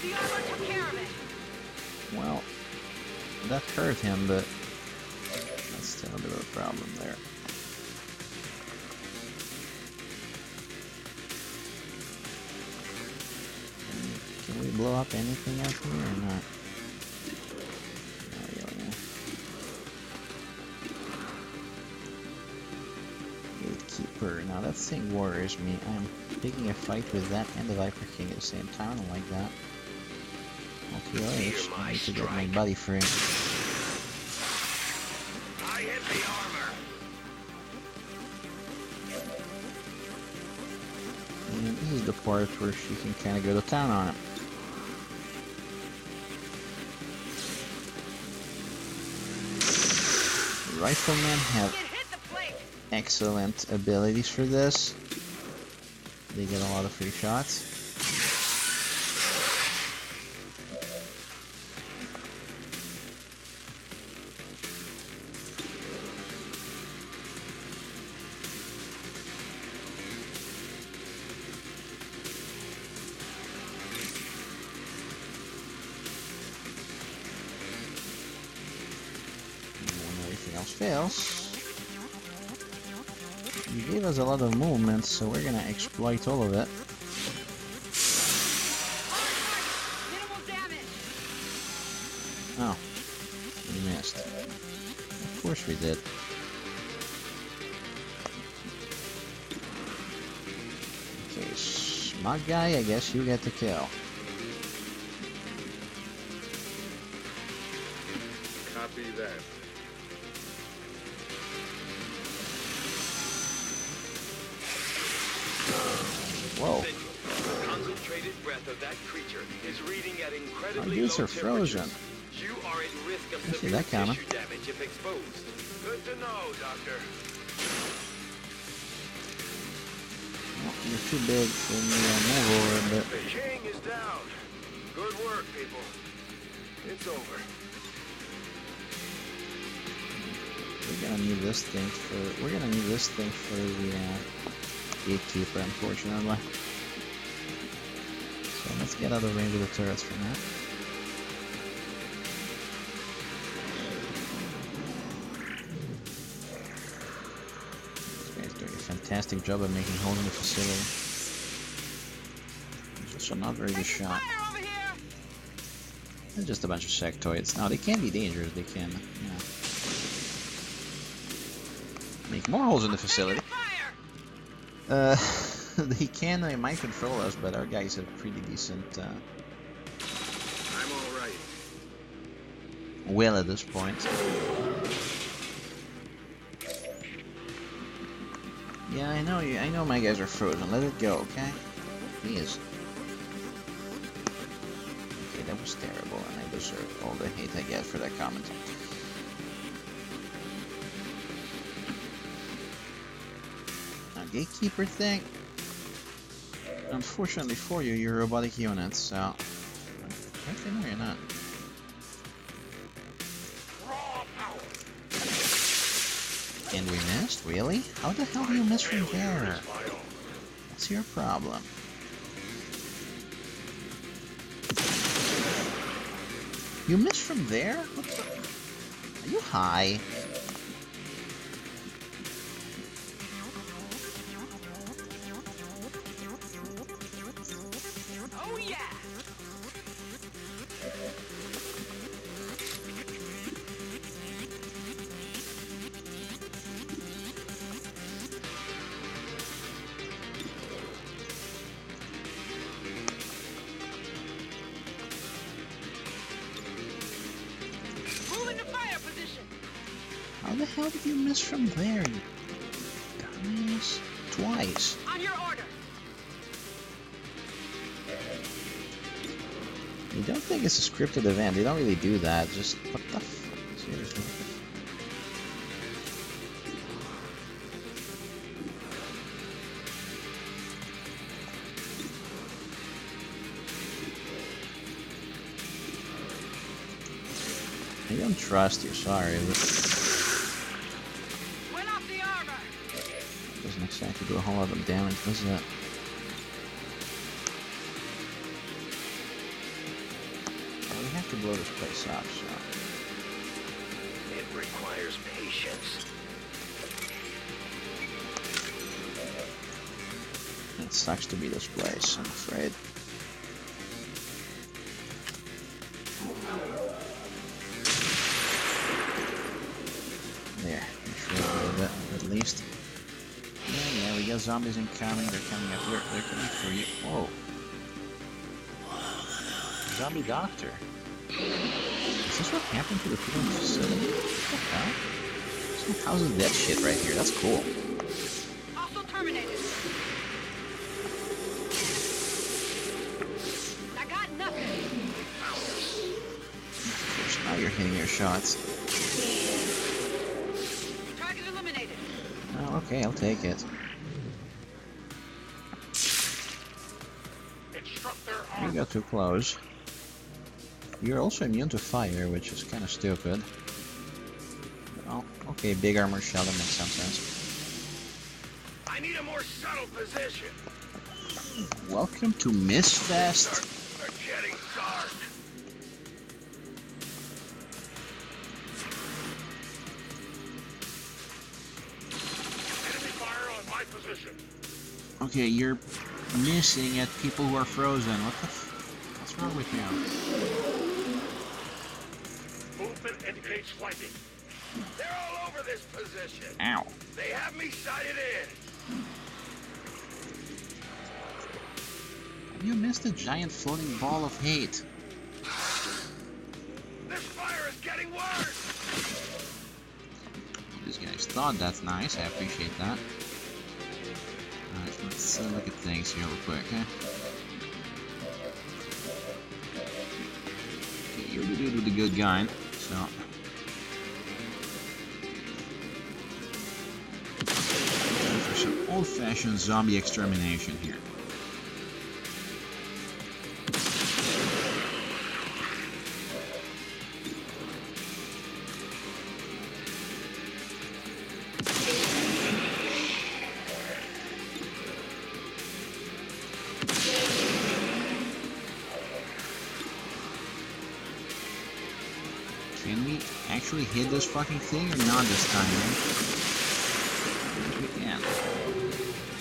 Speaker 4: The armor took care of it.
Speaker 1: Well, that hurt him, but that's still a bit of a problem there. Can we blow up anything out here or not? Not really. Gatekeeper. Now that thing worries me. I'm picking a fight with that and the Viper King at the same time. I don't like that. Okay, I need to get my body free.
Speaker 6: I hit the armor.
Speaker 1: And this is the part where she can kind of go to town on it. Riflemen have excellent abilities for this. They get a lot of free shots. Fails. You gave us a lot of movement, so we're gonna exploit all of it. Oh, we missed. Of course we did. Okay, smug guy, I guess you get the kill.
Speaker 8: Copy that.
Speaker 1: Whoa.
Speaker 5: The concentrated breath of that creature is reading at incredibly
Speaker 1: Our dudes
Speaker 5: low
Speaker 1: are frozen.
Speaker 5: temperatures. You are at risk of
Speaker 1: I see
Speaker 5: severe
Speaker 1: that coming.
Speaker 5: tissue damage if exposed. Good to know, Doctor.
Speaker 1: Well, you're too big for me to move over a bit.
Speaker 5: The king is down. Good work, people. It's over.
Speaker 1: We're gonna need this thing for the Gatekeeper, unfortunately. So let's get out of range of the turrets for now. This guy's doing a fantastic job of making holes in the facility. It's also not very good shot. They're just a bunch of sectoids. Now they can be dangerous. They can, you know, make more holes in the facility. They might control us, but our guys have pretty decent
Speaker 5: I'm all right.
Speaker 1: will at this point. Yeah, I know my guys are frozen. Let it go, okay? Please. Okay, that was terrible, and I deserve all the hate I get for that comment. Now, Gatekeeper thing. Unfortunately for you, you're robotic units, so... Actually, no, you're not. And we missed? Really? How the hell do you miss from there? What's your problem? You missed from there? What the... Are you high?
Speaker 4: Oh yeah! Move into fire position.
Speaker 1: How the hell did you miss from there, you dumbass? Twice.
Speaker 4: On your order.
Speaker 1: You don't think it's a scripted event. They don't really do that. Just, what the f... Seriously. I don't trust you, sorry, but...
Speaker 4: Went off the armor.
Speaker 1: Doesn't exactly do a whole lot of damage, does it? Well, we have to blow this place up, so...
Speaker 6: It requires patience.
Speaker 1: It sucks to be this place, I'm afraid. There, we should a little bit, at least. Yeah, we got zombies incoming. They're coming up. They're coming for you. Whoa. Zombie doctor. Is this what happened to the people in the facility? What the hell? Some House of Dead shit right here. That's cool.
Speaker 4: Hostile terminated. I got nothing.
Speaker 1: Of course, now you're hitting your shots.
Speaker 4: Target eliminated.
Speaker 1: Oh, okay, I'll take it. You got too close. You're also immune to fire, which is kind of stupid. Oh, okay, big armor shell, that makes some sense.
Speaker 5: I need a more subtle position.
Speaker 1: Welcome to Mistfest.
Speaker 5: They're getting dark. Enemy fire on my position.
Speaker 1: Okay, you're missing at people who are frozen. What's wrong with you?
Speaker 5: Movement indicates flanking. They're all over this position.
Speaker 1: Ow.
Speaker 5: They have me sighted in.
Speaker 1: You missed a giant floating ball of hate.
Speaker 5: This fire is getting worse.
Speaker 1: These guys thought that's nice. I appreciate that. Alright, let's look at things here real quick, huh? Okay, you're the dude with the good gun, so... For some old-fashioned zombie extermination here. Can we actually hit this fucking thing or not this time, man? I think we can.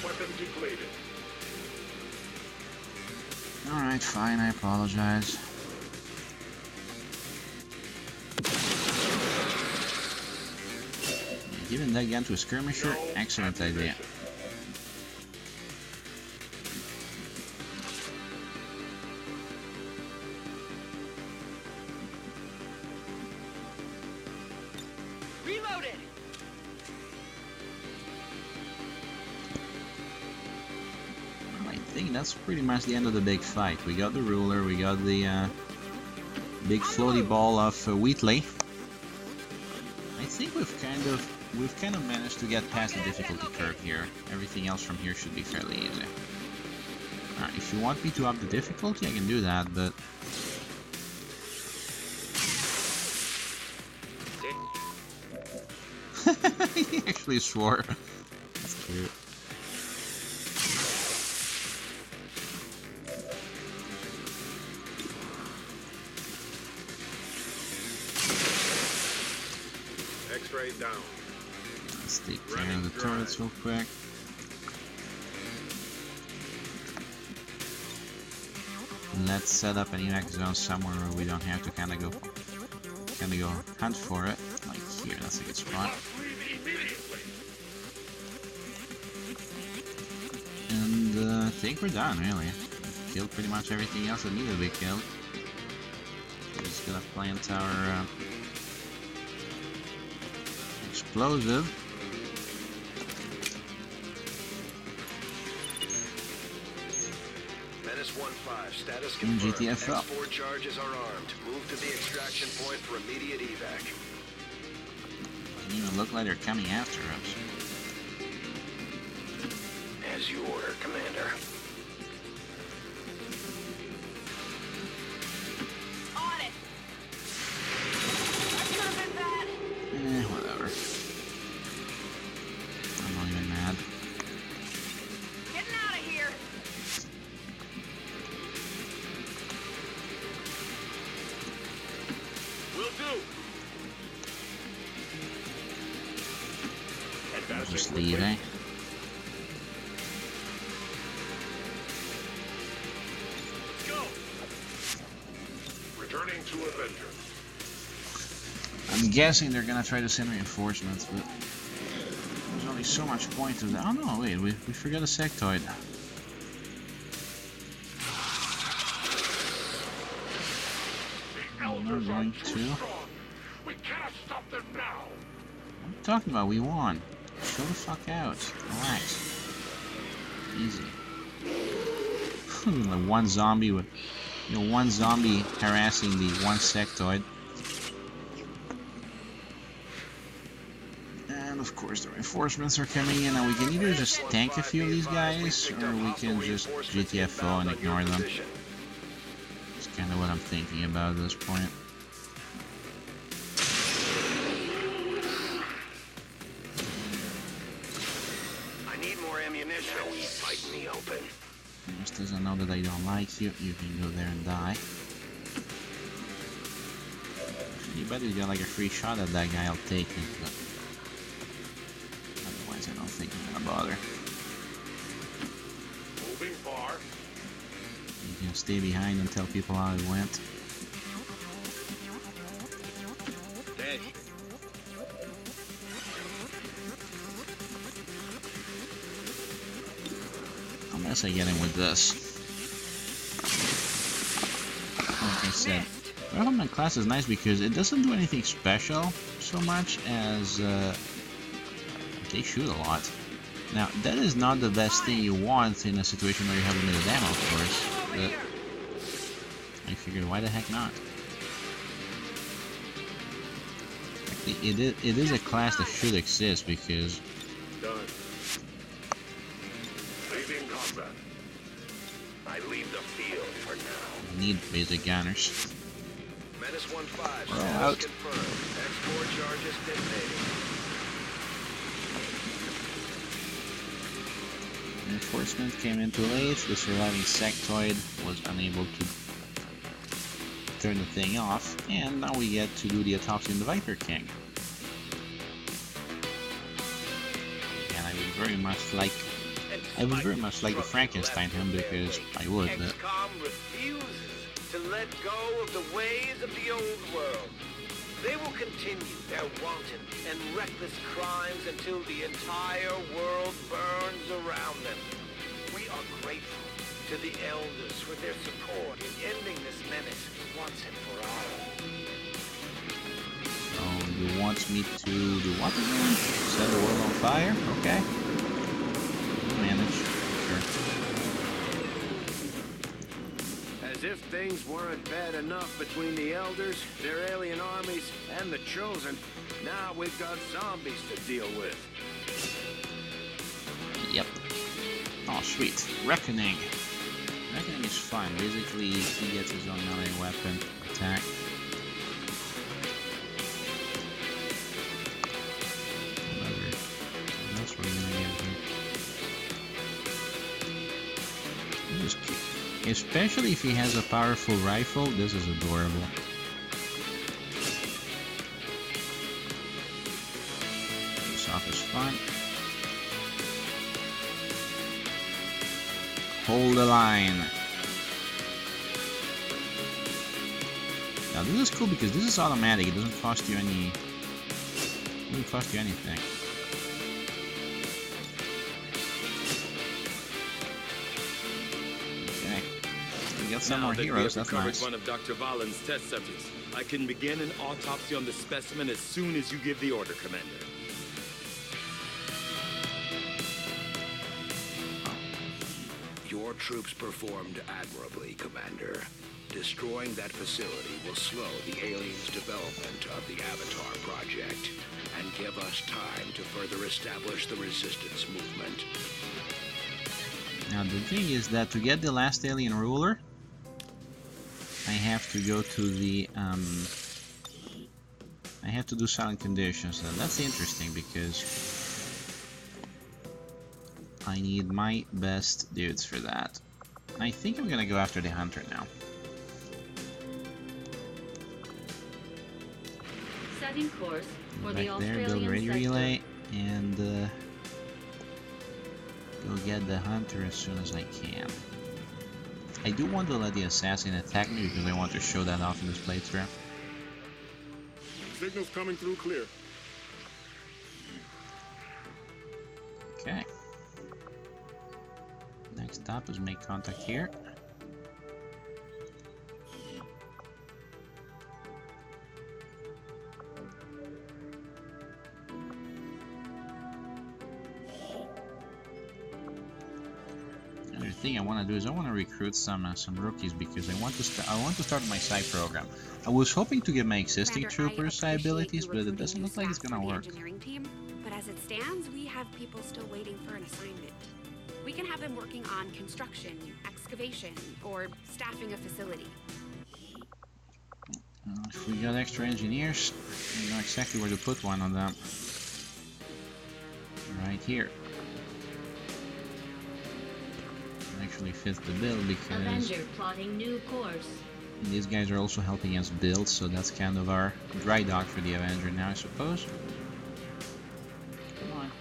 Speaker 5: Weapon depleted.
Speaker 1: Alright, fine, I apologize. Giving that gun to a skirmisher? Excellent idea.
Speaker 4: Reloaded.
Speaker 1: Well, I think that's pretty much the end of the big fight. We got the ruler, we got the big floaty ball of Wheatley. I think we've kind of managed to get past the difficulty curve here. Everything else from here should be fairly easy. Alright, if you want me to up the difficulty, I can do that, but... He actually swore. That's cute.
Speaker 5: X-ray down.
Speaker 1: Let's take care of the turrets real quick. Let's set up an evac zone somewhere where we don't have to kind of go hunt for it. Like here, that's a good spot. And I think we're done, really. We've killed pretty much everything else that needed to be killed. We're just gonna plant our explosive.
Speaker 5: Menace 1-5, status
Speaker 1: In
Speaker 5: confirmed.
Speaker 1: GTFO.
Speaker 5: X4 charges are armed. Move to the extraction point for immediate evac.
Speaker 1: Doesn't even look like they're coming after us.
Speaker 5: As you order, Commander.
Speaker 4: On it. I could have been bad.
Speaker 1: Whatever. I'm not even mad.
Speaker 4: Getting out of here.
Speaker 5: Will do.
Speaker 1: Just leave, eh?
Speaker 5: Go. Returning to Avenger.
Speaker 1: I'm guessing they're gonna try to send reinforcements, but there's There'll be so much point to that. Oh no, wait, we forgot a sectoid. I'm not going to.
Speaker 6: We cannot stop them now.
Speaker 1: What are you talking about? We won. Chill the fuck out. Relax. Easy. The one zombie with, one zombie harassing the one sectoid. And of course the reinforcements are coming in, and we can either just tank a few of these guys, or we can just GTFO and ignore them. That's kind of what I'm thinking about at this point.
Speaker 6: Now we fight me open.
Speaker 1: Just doesn't know that I don't like you. You can go there and die. If anybody's got like a free shot at that guy, I'll take it. But otherwise, I don't think I'm gonna bother.
Speaker 6: Moving far.
Speaker 1: You can stay behind and tell people how it went.
Speaker 8: Dash.
Speaker 1: Unless I get him with this. Like I said, Relevant class is nice because it doesn't do anything special so much as they shoot a lot. Now, that is not the best thing you want in a situation where you have limited ammo, of course, but I figured, why the heck not? It is a class that should exist because
Speaker 6: I leave the field for now.
Speaker 1: we need basic gunners.
Speaker 5: Menace 1-5,
Speaker 1: We're all
Speaker 5: status
Speaker 1: out.
Speaker 5: confirmed. Export charges detonating.
Speaker 1: Reinforcement came in too late. The surviving sectoid was unable to turn the thing off, and now we get to do the autopsy on the Viper King. And I would very much like to Frankenstein him because I would, but
Speaker 5: XCOM refuses to let go of the ways of the old world. They will continue their wanton and reckless crimes until the entire world burns around them. We are grateful to the Elders for their support in ending this menace once and for all.
Speaker 1: so you want me to do what again? Set the world on fire? Okay. We'll manage. Sure.
Speaker 5: As if things weren't bad enough between the Elders, their alien armies, and the Chosen, now we've got zombies to deal with.
Speaker 1: Yep. Oh, sweet. Reckoning. Reckoning is fun. Basically, he gets his own melee weapon attack. Whatever. What else we're gonna get here? Just cute. Especially if he has a powerful rifle, this is adorable. This off is fun. Hold the line. Now this is cool because this is automatic. It doesn't cost you any. It doesn't cost you anything. Okay. We got some more heroes. That's nice.
Speaker 8: One of Dr. Valen's test subjects. I can begin an autopsy on the specimen as soon as you give the order, Commander.
Speaker 2: Your troops performed admirably, Commander. Destroying that facility will slow the aliens' development of the Avatar project and give us time to further establish the resistance movement.
Speaker 1: Now the thing is that to get the last alien ruler, I have to go to the I have to do silent conditions, and that's interesting because I need my best dudes for that. I think I'm gonna go after the hunter now.
Speaker 7: Setting course for the
Speaker 1: Back there, build
Speaker 7: Australian
Speaker 1: radio
Speaker 7: sector.
Speaker 1: relay, and go get the hunter as soon as I can. I do want to let the assassin attack me because I want to show that off in this playthrough.
Speaker 9: Signals coming through clear.
Speaker 1: Okay. Next up is make contact here. Another thing I want to do is I want to recruit some rookies because I want to start my side program. I was hoping to get my existing troopers side abilities, but it doesn't look like it's gonna work.
Speaker 3: But as it stands, we have people still waiting for an assignment. We can have them working on construction, excavation, or staffing a facility.
Speaker 1: If we got extra engineers, we know exactly where to put one of them. Right here. Actually fits the bill because
Speaker 7: Avenger plotting new course.
Speaker 1: These guys are also helping us build, so that's kind of our dry dock for the Avenger now, I suppose. Come on.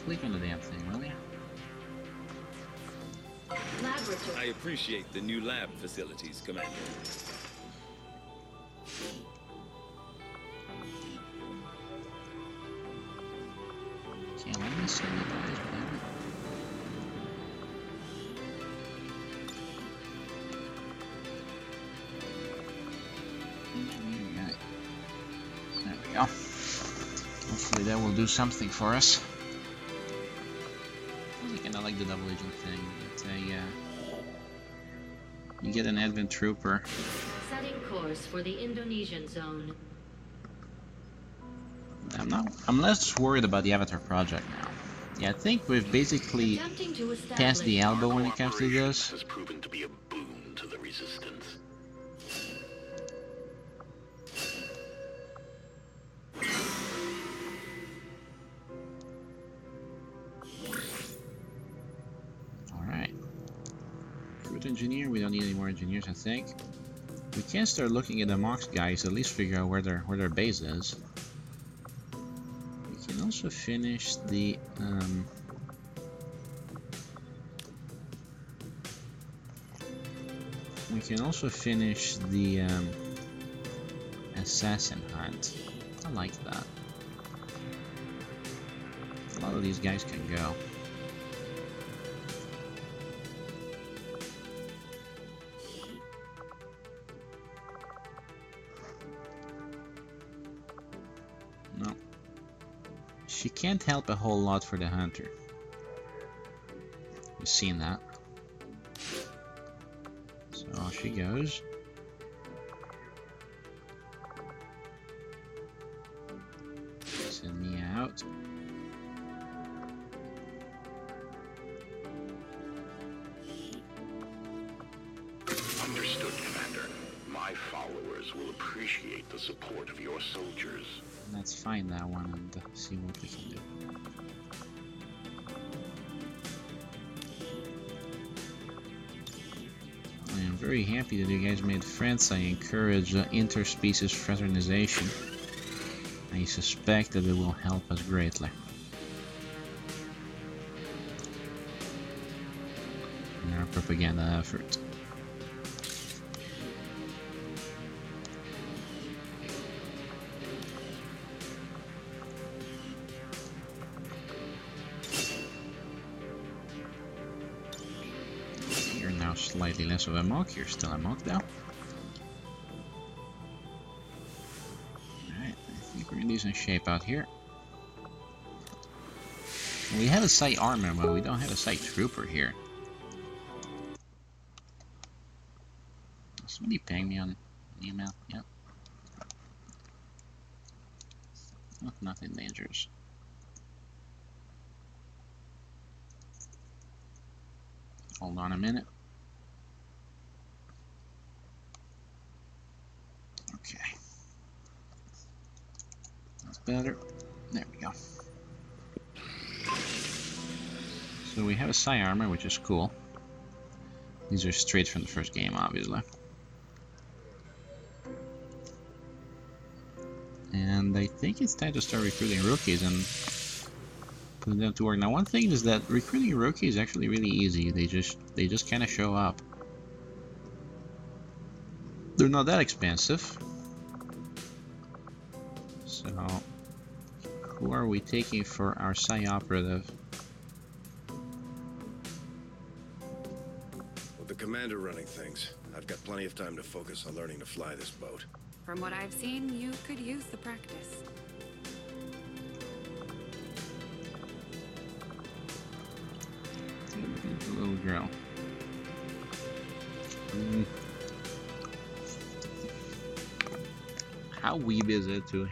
Speaker 1: Click on the damn thing, will ya?
Speaker 7: Laboratory.
Speaker 8: I appreciate the new lab facilities, Commander.
Speaker 1: Can't let me see the guys, damn it. There we go. Hopefully that will do something for us. I kind of like the double agent thing. It's you get an advent trooper.
Speaker 7: Setting course for the Indonesian zone.
Speaker 1: I'm less worried about the Avatar project now. Yeah, I think we've basically passed the elbow when it comes to this.
Speaker 6: Has proven to be a boon to the Resistance.
Speaker 1: Alright. Recruit engineer, we don't need any more engineers, I think. We can start looking at the MODDED guys, at least figure out where their base is. We can also finish the assassin hunt. I like that. A lot of these guys can go. No. She can't help a whole lot for the hunter. You've seen that. So off she goes. Send me out.
Speaker 6: Understood, Commander. My followers will appreciate the support of your soldiers.
Speaker 1: Let's find that one and see what we can do. I am very happy that you guys made friends. I encourage interspecies fraternization. I suspect that it will help us greatly. In our propaganda effort. You're now slightly less of a mock. You're still a mock though. We're in decent shape out here. We have a sight armor, but we don't have a sight trooper here. Somebody ping me on email. Yep. Oh, nothing dangerous. Hold on a minute. Okay. That's better. There we go. So we have a psi armor, which is cool. These are straight from the first game, obviously. And I think it's time to start recruiting rookies and putting them to work. Now, one thing is that recruiting a rookie is actually really easy. They just kind of show up. They're not that expensive. So Who are we taking for our Psi operative?
Speaker 2: With the commander running things, I've got plenty of time to focus on learning to fly this boat.
Speaker 3: From what I've seen, you could use the practice.
Speaker 1: The little girl. How weeb is it to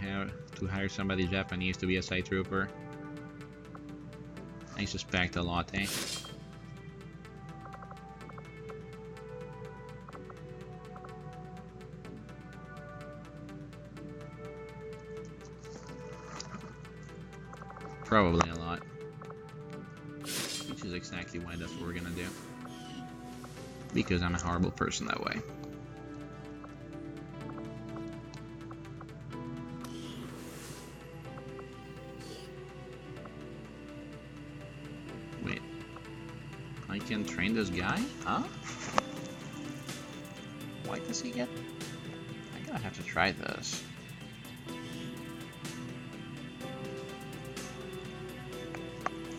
Speaker 1: hire somebody Japanese to be a Psi trooper? I suspect a lot, eh? Probably a lot. Which is exactly why that's what we're gonna do. Because I'm a horrible person that way. Wait. I can train this guy? Huh? Why does he get... I'm gonna have to try this.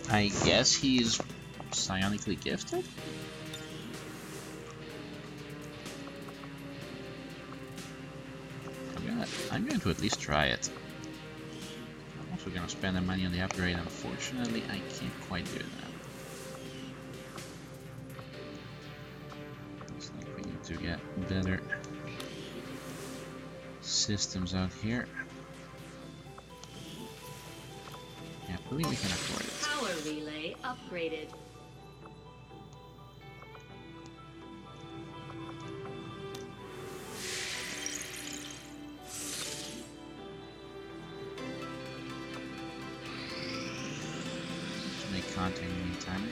Speaker 1: I guess he's psionically gifted? I'm going to at least try it. I'm also going to spend the money on the upgrade. Unfortunately, I can't quite do that. Looks like we need to get better systems out here. Yeah, I believe we can afford it.
Speaker 7: Power relay upgraded.
Speaker 1: Contact in the meantime.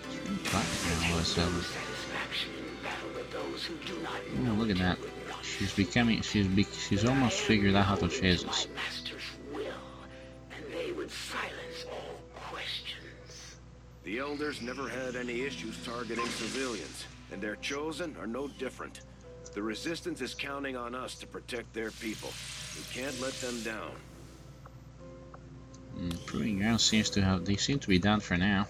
Speaker 1: It's really quiet now, all of a sudden. Oh, look at that. She's becoming. She's almost figured out how to chase us.
Speaker 2: The Elders never had any issues targeting civilians, and their chosen are no different. The Resistance is counting on us to protect their people. We can't let them down.
Speaker 1: Proving ground seems to have... They seem to be done for now.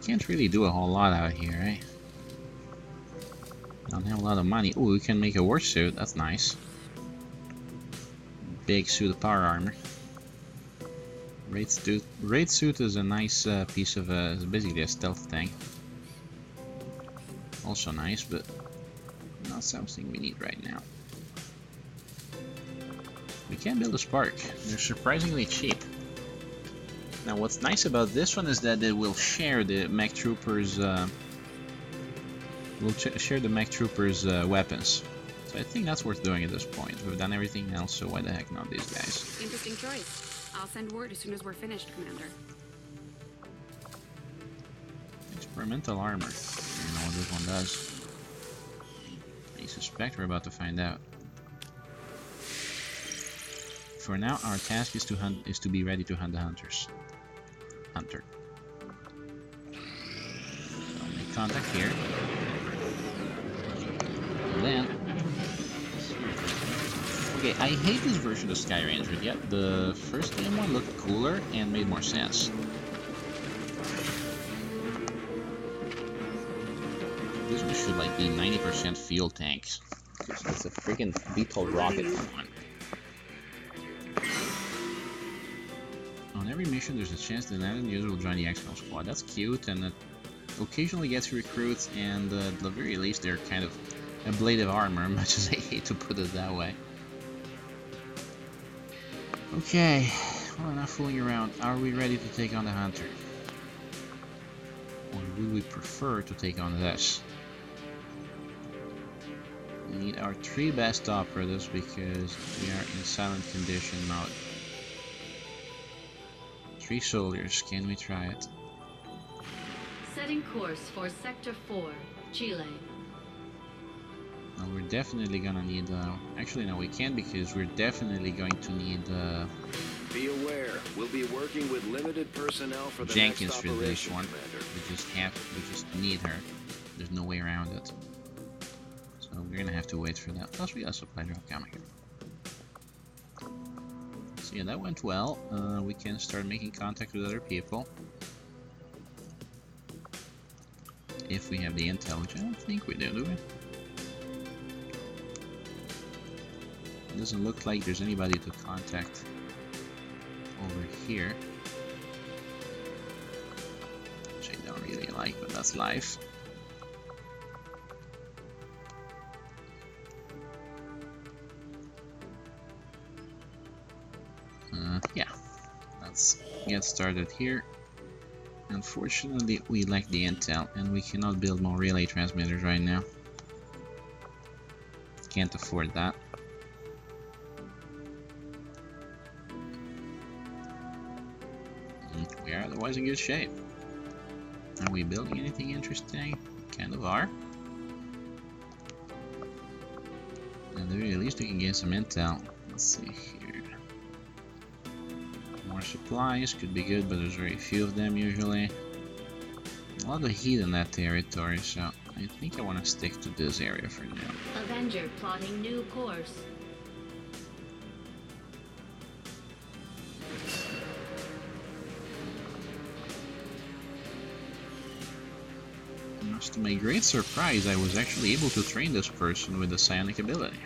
Speaker 1: Can't really do a whole lot out here, eh? Don't have a lot of money. Ooh, we can make a war suit. That's nice. Big suit of power armor. Raid suit is a nice piece of... it's basically a stealth thing. Also nice, but not something we need right now. We can build a spark. They're surprisingly cheap. Now, what's nice about this one is that they will share the mech troopers. Share the mech troopers' weapons. So I think that's worth doing at this point. We've done everything else, so why the heck not these guys?
Speaker 3: Interesting choice. I'll send word as soon as we're finished, Commander.
Speaker 1: Experimental armor. I don't know what this one does. I suspect we're about to find out. For now, our task is to be ready to hunt the hunters. Hunter. So make contact here. And then... Okay, I hate this version of Sky Ranger, yet the first game one looked cooler and made more sense. This one should like be 90% fuel tanks. It's a freaking VTOL rocket one. On every mission, there's a chance that an end user will join the XCOM squad. That's cute, and it occasionally gets recruits, and at the very least, they're kind of ablative armor, much as I hate to put it that way. Okay, well, enough fooling around. Are we ready to take on the Hunter? Or would we prefer to take on this? We need our 3 best operatives because we are in silent condition mode. 3 soldiers, can we try it?
Speaker 7: Setting course for Sector 4, Chile.
Speaker 1: Now we're definitely gonna need, actually no we can't because we're definitely going to need,
Speaker 2: Be aware, we'll be working with limited personnel for the
Speaker 1: Jenkins
Speaker 2: next
Speaker 1: for this
Speaker 2: operation,
Speaker 1: one.
Speaker 2: Commander.
Speaker 1: We just need her. There's no way around it. So we're gonna have to wait for that. Plus we got a supply drop coming. yeah, that went well. We can start making contact with other people. If we have the intel, which I don't think we do we? It doesn't look like there's anybody to contact over here. Which I don't really like, but that's life. Yeah, let's get started here. Unfortunately, we lack the intel, and we cannot build more relay transmitters right now. Can't afford that. We are otherwise in good shape. Are we building anything interesting? Kind of are. At the very least, we can get some intel. Let's see here. More supplies could be good, but there's very few of them usually. A lot of heat in that territory, so I think I want to stick to this area for now.
Speaker 7: Avenger plotting new course.
Speaker 1: Much to my great surprise, I was actually able to train this person with the psionic ability.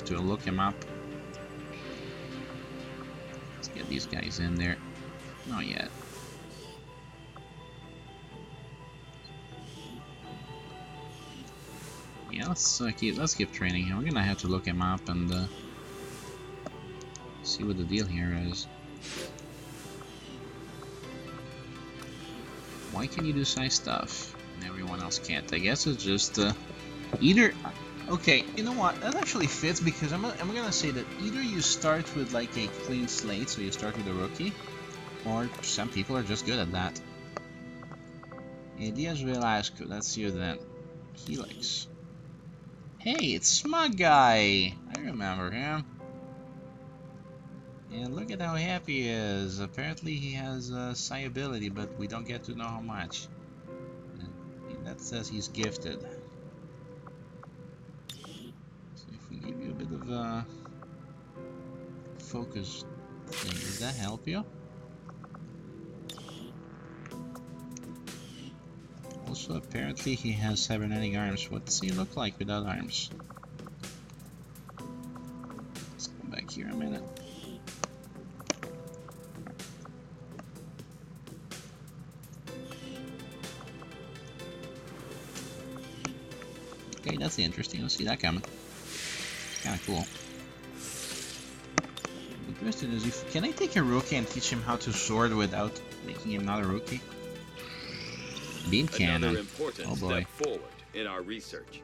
Speaker 1: To look him up. Let's get these guys in there. Not yet. Yeah, let's keep training him. We're gonna have to look him up and see what the deal here is. Why can you do psi stuff and everyone else can't? I guess it's just either. Okay, you know what? That actually fits because I'm gonna say that either you start with like a clean slate, so you start with a rookie, or some people are just good at that. Diaz Velasco, that's you then. Helix. Hey, it's Smug Guy! I remember him. And look at how happy he is. Apparently he has psi ability, but we don't get to know how much. And that says he's gifted. We give you a bit of a focus thing. Does that help you? Also, apparently he has cybernetic arms. What does he look like without arms? Let's come back here a minute. Okay, that's interesting. Let's see that coming. Kind of cool. The question is, can I take a rookie and teach him how to sword without making him not a rookie? Beam cannon.
Speaker 8: Another important
Speaker 1: oh boy.
Speaker 8: step forward in our research.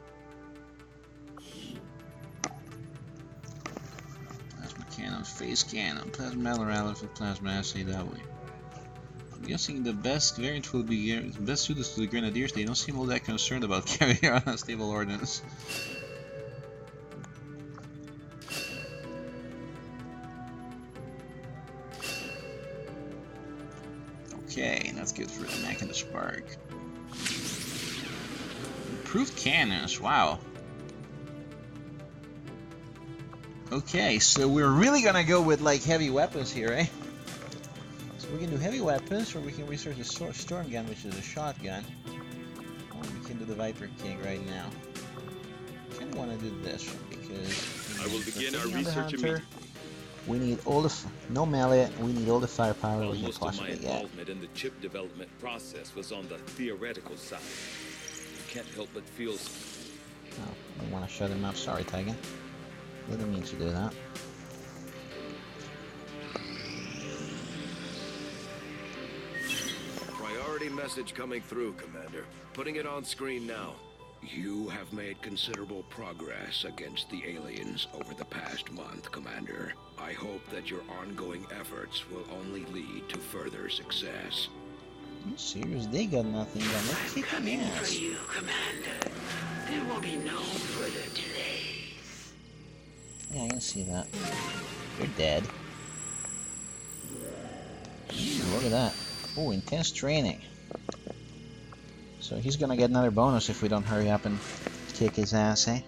Speaker 1: Plasma cannon, phase cannon, plasma rally for plasma assay that way. I'm guessing the best variant will be best suited to the grenadiers. They don't seem all that concerned about carrying on unstable ordnance. Okay, that's good for the mech and the spark. Improved cannons, wow. Okay, so we're really gonna go with like heavy weapons here, eh? So we can do heavy weapons, or we can research the storm gun, which is a shotgun. Or we can do the Viper King right now. I kinda wanna do this one because
Speaker 8: I will begin our research immediately.
Speaker 1: We need all the no melee. We need all the firepower we can
Speaker 8: Most of my
Speaker 1: possibly get.
Speaker 8: involvement in the chip development process was on the theoretical side. I can't help but feel.
Speaker 1: Oh, I want to shut him up. Sorry, Tiger. Didn't mean to do that.
Speaker 2: Priority message coming through, Commander. Putting it on screen now.
Speaker 6: You have made considerable progress against the aliens over the past month, Commander. I hope that your ongoing efforts will only lead to further success.
Speaker 1: Are you serious? They got nothing done. Let's kick them ass.
Speaker 6: you, Commander. There will be no further delays.
Speaker 1: Yeah, I can see that. You're dead. Look at that. Oh, intense training. So he's gonna get another bonus if we don't hurry up and kick his ass, eh?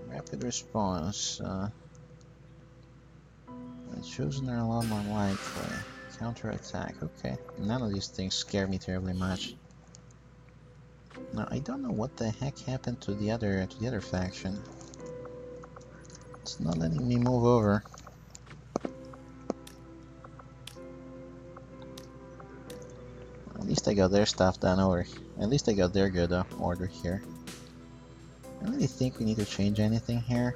Speaker 1: Rapid response. The chosen are a lot more likely. Counter-attack, okay. None of these things scare me terribly much. Now, I don't know what the heck happened to the other faction. It's not letting me move over. At least I got their stuff done over. At least I got their good order here. I don't really think we need to change anything here.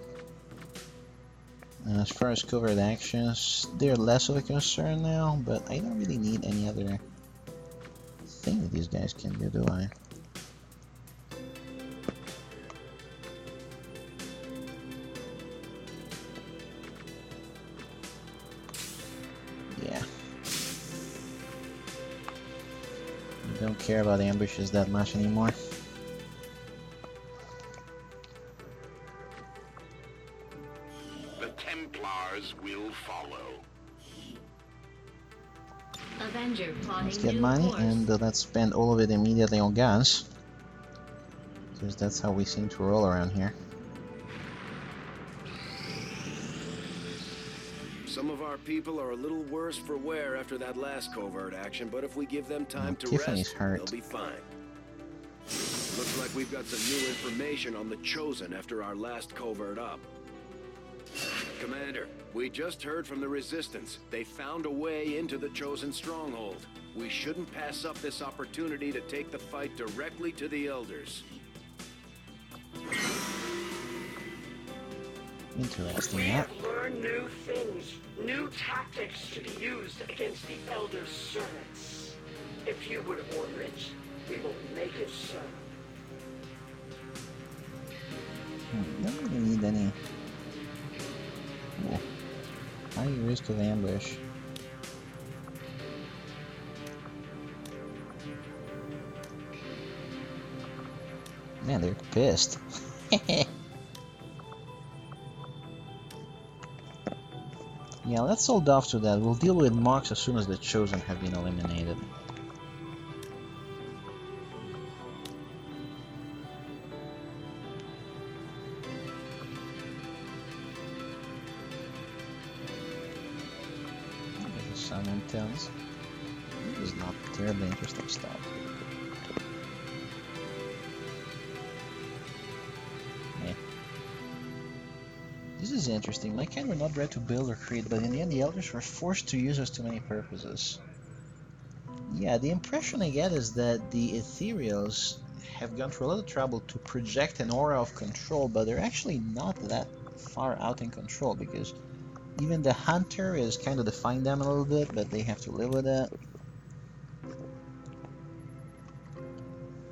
Speaker 1: As far as covert actions, they're less of a concern now, but I don't really need any other thing that these guys can do I? Yeah. I don't care about ambushes that much anymore.
Speaker 5: Will follow.
Speaker 7: Avenger
Speaker 1: Let's get money and let's spend all of it immediately on guns. Because that's how we seem to roll around here.
Speaker 2: Some of our people are a little worse for wear after that last covert action, but if we give them time to
Speaker 1: Tiffany's
Speaker 2: rest,
Speaker 1: hurt.
Speaker 2: they'll be fine. Looks like we've got some new information on the Chosen after our last covert op. Commander, we just heard from the Resistance. They found a way into the Chosen stronghold. We shouldn't pass up this opportunity to take the fight directly to the Elders.
Speaker 1: Interesting,
Speaker 9: We
Speaker 1: yeah.
Speaker 9: have learned new things, new tactics to be used against the Elder's servants. If you would order it, we will make it so.
Speaker 1: Don't really need any. Ooh. High risk of ambush. Man, they're pissed. Yeah, let's hold off to that. We'll deal with Mox as soon as the Chosen have been eliminated. Some intels. This is not terribly interesting stuff. Yeah. This is interesting. My kind were not bred to build or create, but in the end the Elders were forced to use us to many purposes. Yeah, the impression I get is that the Ethereals have gone through a lot of trouble to project an aura of control, but they're actually not that far out in control, because even the Hunter is kind of defying them a little bit, but they have to live with it.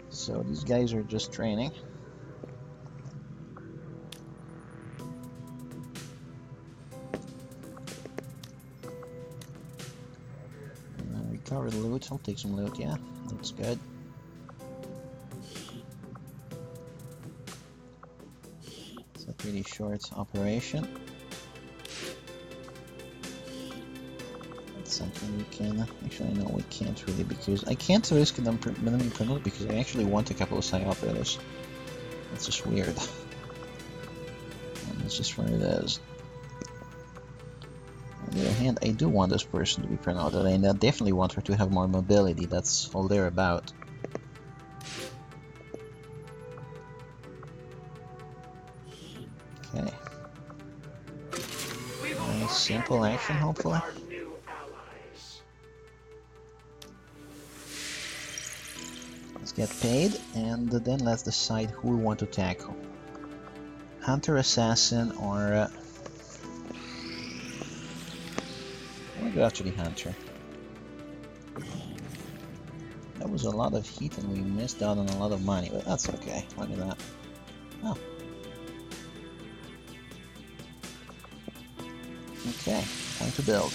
Speaker 1: So these guys are just training. Recover loot, I'll take some loot, yeah, looks good. It's a pretty short operation. Something we can actually no, we can't really, because I can't risk them minimum penalty because I actually want a couple of side operators. That's just weird. And that's just what it is. On the other hand, I do want this person to be promoted, and I definitely want her to have more mobility. That's all they're about. Okay. Nice simple action, hopefully. Let's get paid, and then let's decide who we want to tackle. Hunter, Assassin, or... I'll go after the Hunter. That was a lot of heat and we missed out on a lot of money, but that's okay. Look at that. Oh. Okay, time to build.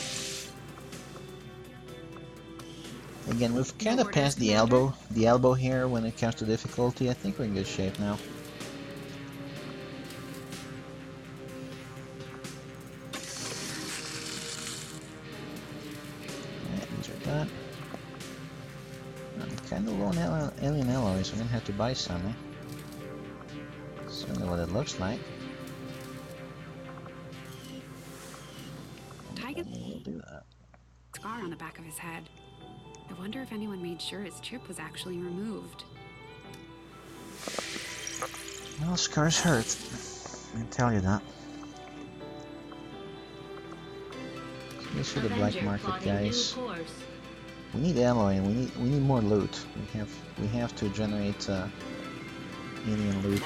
Speaker 1: Again, we've kind of passed the elbow here when it comes to difficulty. I think we're in good shape now. Alright, these are done. I'm kind of low on alien alloys, so I'm gonna have to buy some, eh? what it looks like.
Speaker 3: Tiger
Speaker 1: We'll do that.
Speaker 3: scar on the back of his head. I wonder if anyone made sure his chip was actually removed.
Speaker 1: Well, scars hurt. I can tell you that. This is the black market, guys. We need alloy and we need more loot. We have to generate alien loot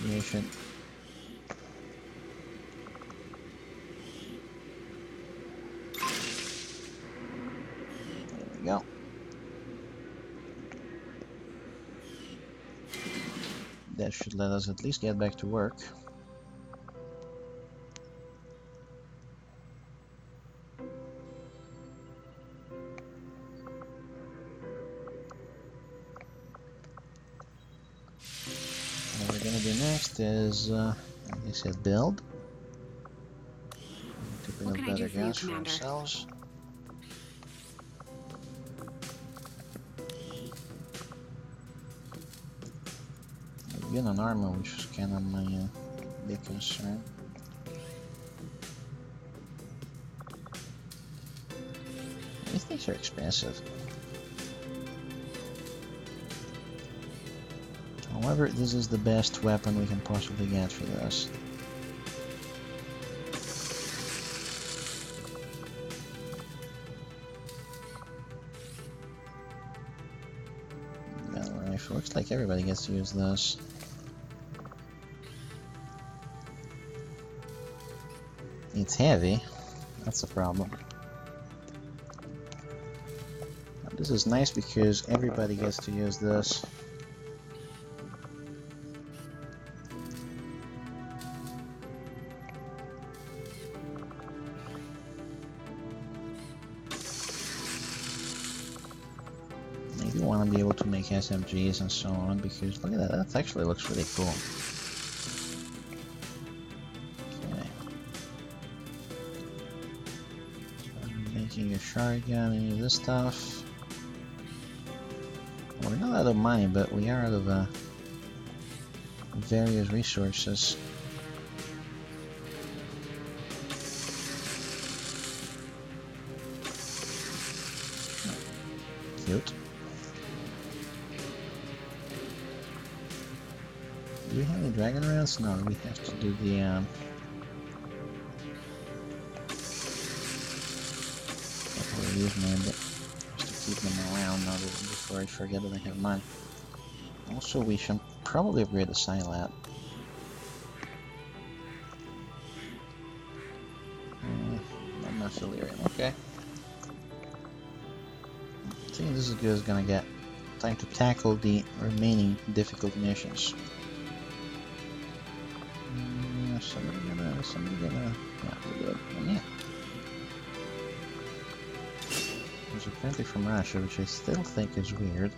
Speaker 1: mission. There we go. That should let us at least get back to work. What we're gonna do next is, like I said, build. To build better gas for ourselves. We get an armor, which was kind of my big concern. These things are expensive. However, this is the best weapon we can possibly get for this. Battle rifle. Looks like everybody gets to use this. It's heavy. That's a problem. But this is nice because everybody gets to use this. I do want to be able to make SMGs and so on because look at that, that actually looks really cool. Okay. I'm making a shotgun, any of this stuff. We're not out of money, but we are out of various resources. Cute. Do we have any dragon rounds? No, we have to do the use my bit just to keep them around now before I forget that I have money. Also, we should probably upgrade the Silab. Not much delirium, okay. I think this is good as gonna get. Time to tackle the remaining difficult missions. Somebody gonna, yeah, we're good. And yeah. There's apparently from Russia, which I still think is weird.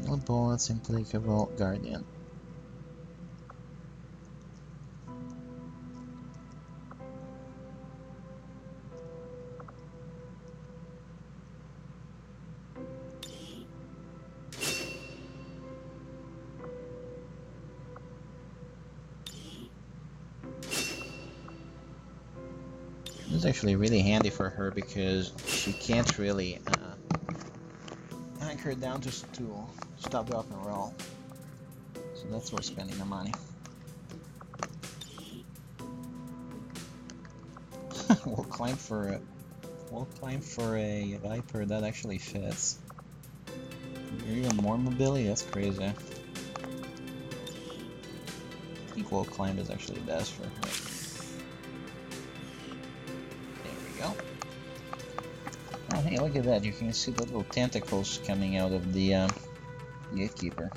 Speaker 1: No bullets, implacable, Guardian. This is actually really handy for her because she can't really anchor down to stop, drop, and roll. So that's where spending the money. We'll climb for a Viper that actually fits. Even more mobility, that's crazy. I think we'll climb is actually best for her. Oh, hey, look at that. You can see the little tentacles coming out of the gatekeeper.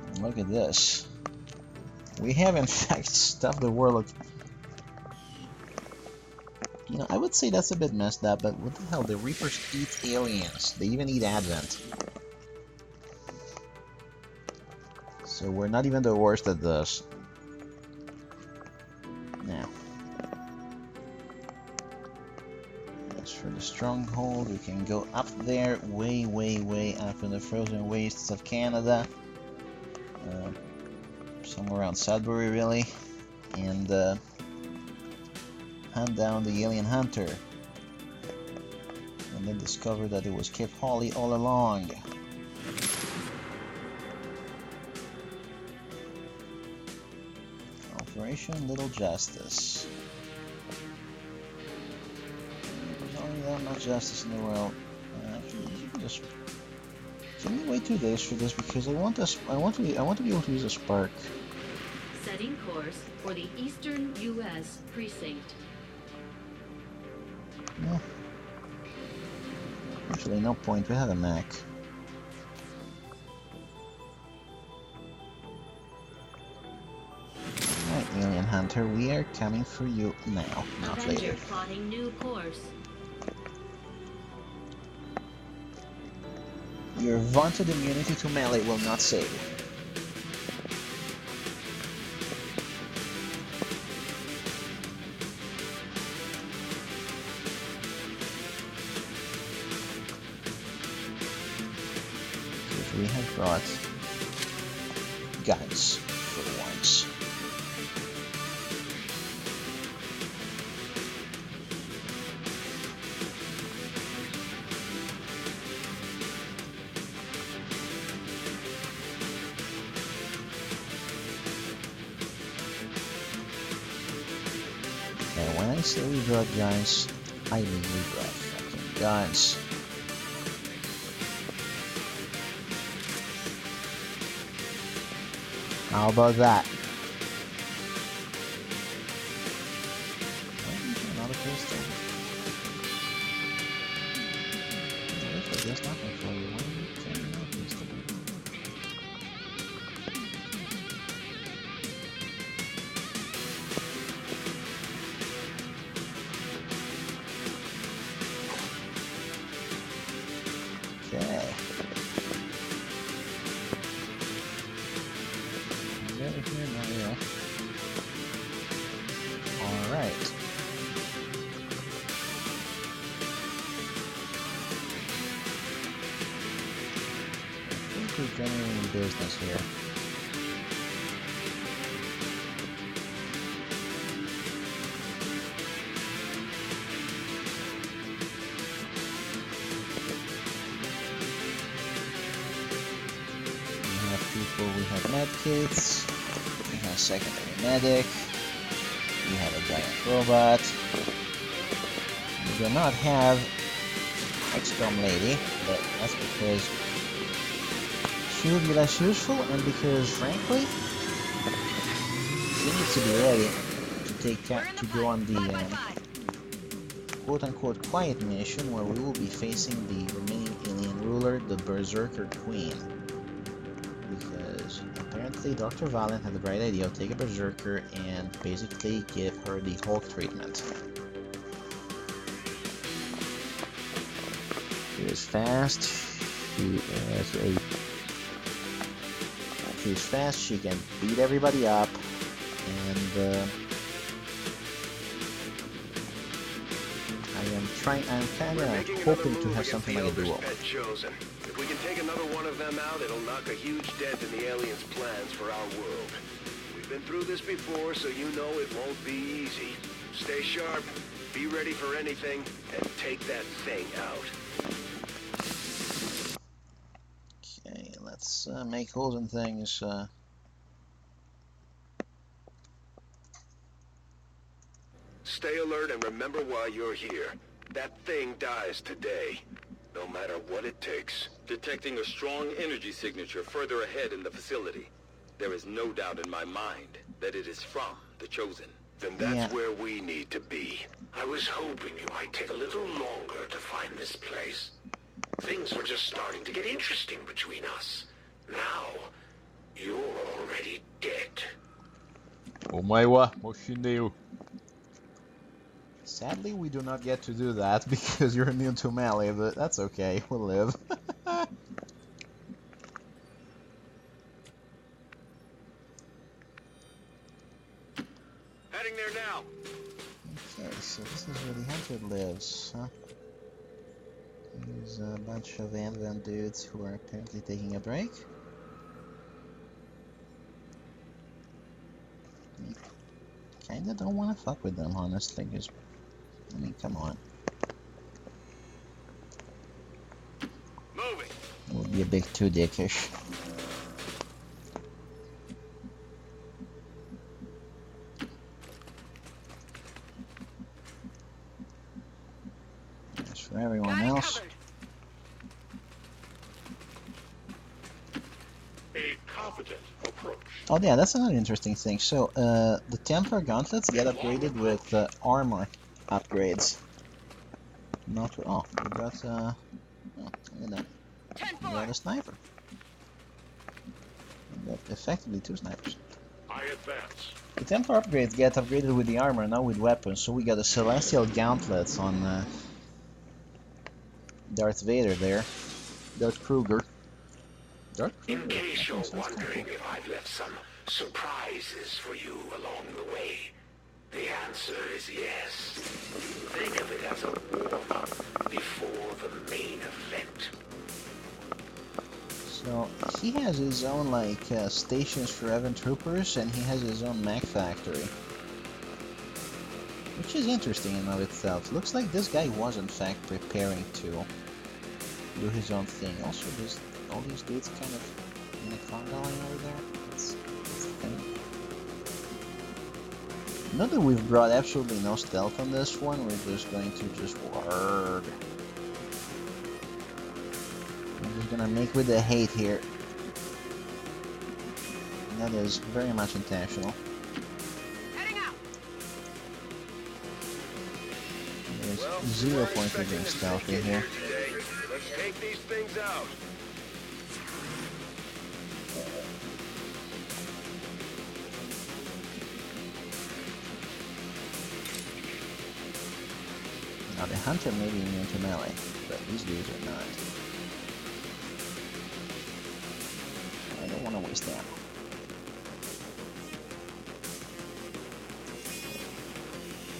Speaker 1: And look at this. We have, in fact, stuffed the warlock. You know, I would say that's a bit messed up, but what the hell? The Reapers eat aliens. They even eat Advent. So we're not even the worst at this. Now. For the stronghold, we can go up there, way up in the frozen wastes of Canada. somewhere around Sudbury, really, and hunt down the alien hunter. And then discover that it was Kip Hawley all along. Operation Little Justice. There's only that much justice in the world. Just give me wait 2 days for this because I want to be able to use a spark.
Speaker 10: Setting course for the Eastern U.S. precinct.
Speaker 1: No. Actually, no point. We have a Mac. Alright, Alien Hunter, we are coming for you now, not
Speaker 10: Avenger
Speaker 1: later.
Speaker 10: plotting new course.
Speaker 1: Your vaunted immunity to melee will not save you. We have brought guns for once. And when I say we brought guns, I mean we brought fucking guns. How about that? Another pistol. If there's nothing for you, why are you carrying that pistol? Okay. Alright. I think we're generating business here. We have people, we have medkits. We have secondary medic. We have a giant robot. We do not have XCOM lady, but that's because she would be less useful and because, frankly, she needs to be ready to to go on the quote-unquote quiet mission where we will be facing the remaining alien ruler, the Berserker Queen. Because apparently Dr. Valiant had the bright idea of taking a Berserker and basically give her the Hulk treatment. She is fast, she's fast, she can beat everybody up, and I'm kinda hoping to have something like a duo.
Speaker 5: If we can take another one of them out, it'll knock a huge dent in the aliens' plans for our world. We've been through this before, so you know it won't be easy. Stay sharp, be ready for anything, and take that thing out.
Speaker 1: Okay, let's make holes in things.
Speaker 5: Stay alert and remember why you're here. That thing dies today, no matter what it takes.
Speaker 8: Detecting a strong energy signature further ahead in the facility. There is no doubt in my mind that it is from the Chosen.
Speaker 5: Then that's where we need to be.
Speaker 9: I was hoping you might take a little longer to find this place. Things were just starting to get interesting between us. Now, you're already dead.
Speaker 1: Omaewa Moshineu. Sadly, we do not get to do that because you're immune to melee, but that's okay, we'll live.
Speaker 5: Heading there now.
Speaker 1: Okay, so this is where the hunter lives, huh? There's a bunch of Advent dudes who are apparently taking a break. kinda don't wanna fuck with them, honestly, because, I mean, come on.
Speaker 5: Moving.
Speaker 1: It would be a bit too dickish. As for everyone else...
Speaker 4: Covered.
Speaker 9: A confident approach.
Speaker 1: Oh yeah, that's another interesting thing. So, the Templar gauntlets get upgraded with armor upgrades. Not with... Oh, we got, oh, look at that. We got a sniper. We got effectively 2 snipers.
Speaker 9: I advance.
Speaker 1: The Templar upgrades get upgraded with the armor, not with weapons. So we got the Celestial gauntlets on Darth Vader there. Darth Kruger. Darth Kruger?
Speaker 9: In case you're
Speaker 1: Oh, sounds kinda
Speaker 9: wondering
Speaker 1: cool.
Speaker 9: if I've left some surprises for you along the way, the answer is yes. Think of it as a warm-up before the main event.
Speaker 1: So, he has his own, like, stations for Revan troopers, and he has his own mech factory. Which is interesting in and of itself. Looks like this guy was, in fact, preparing to do his own thing. Also, there's all these dudes kind of in a conga line over there. That's the thing. Not that we've brought absolutely no stealth on this one, we're just going to just word. I'm just gonna make with the hate here. And that is very much intentional.
Speaker 4: Heading out.
Speaker 1: There's 0 point of being stealthy here.
Speaker 5: Today. Let's take these things out.
Speaker 1: Now the hunter may be immune to melee, but these dudes are not. I don't want to waste ammo.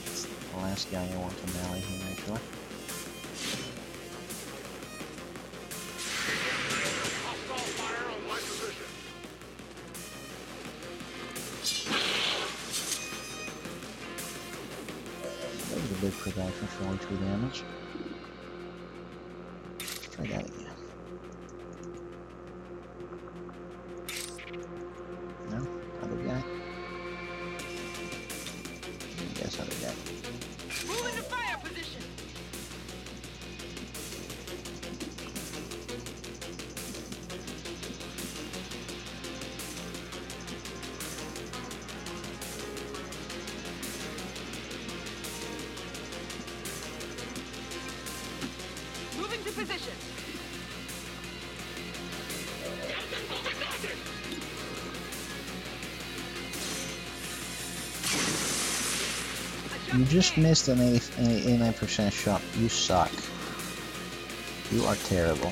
Speaker 1: It's the last guy I want to melee here, actually.
Speaker 9: Hostile fire on my position.
Speaker 1: That was a big production for only 3 damage. Let's try that again. No? Other guy? Yes, other guy.
Speaker 4: Move into fire position. Moving to position.
Speaker 1: You just missed an 89% shot. You suck. You are terrible.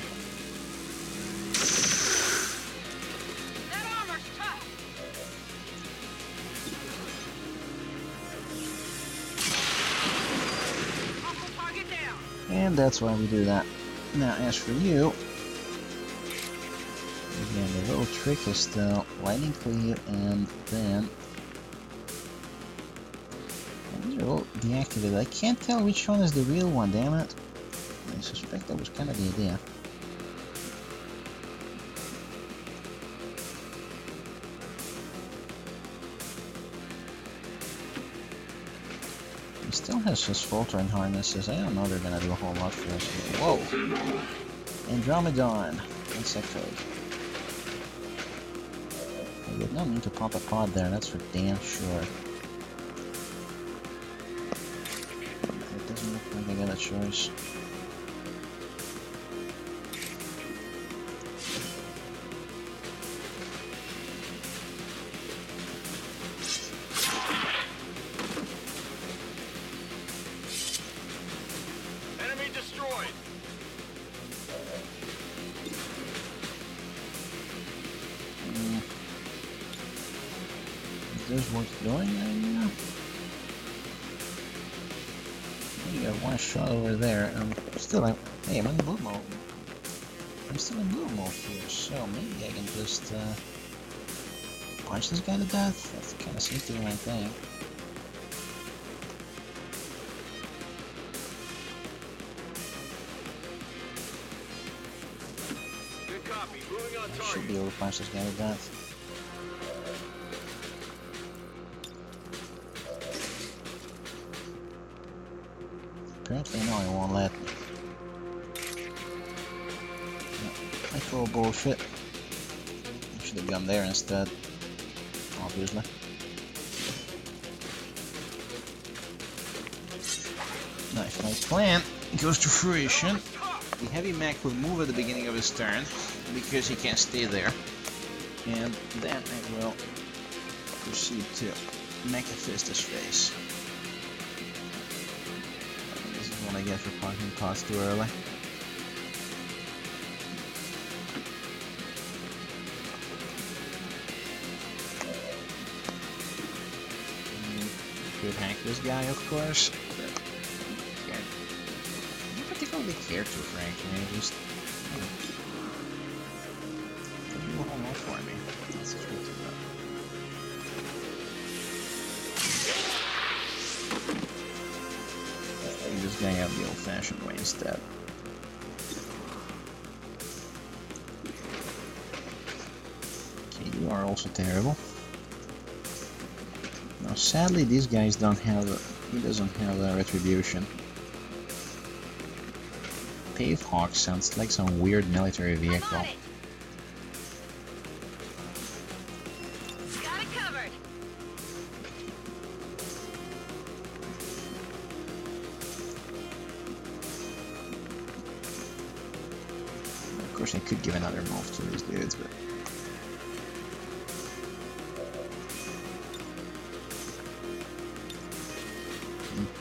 Speaker 4: That armor's tough. Hostile target down.
Speaker 1: And that's why we do that. Now, as for you, again, the little trick is still lightning cleave and then these are all deactivated. I can't tell which one is the real one, damn it. I suspect that was kind of the idea. He still has his faltering harnesses. I don't know they're gonna do a whole lot for us. Whoa! Andromedon! Insectoid. I did not mean to pop a pod there, that's for damn sure. It doesn't look like I got a choice.
Speaker 5: Enemy destroyed.
Speaker 1: Is this worth doing right now? You got one shot over there. Still, hey, I'm in blue mode. I'm still in blue mode here, so maybe I can just punch this guy to death. That kind of seems to be my thing.
Speaker 5: Moving on
Speaker 1: I should
Speaker 5: target.
Speaker 1: be able to punch this guy with that. Apparently, no, it won't let me. I throw bullshit. I should have gone there instead. Obviously. Now, if my plan goes to fruition, the heavy mech will move at the beginning of his turn because he can't stay there, and then I will proceed to Mecha Fist his face. This is what I get for parking costs too early. Could hack this guy, of course, but I don't particularly care to, frankly. I just you will hold on for me. That's the truth of that. Use this guy out the old-fashioned way instead. Okay, you are also terrible. Now, sadly, these guys don't have. He doesn't have a retribution. Pave Hawk sounds like some weird military vehicle.
Speaker 7: Got it covered.
Speaker 1: Of course, I could give another move to these dudes, but.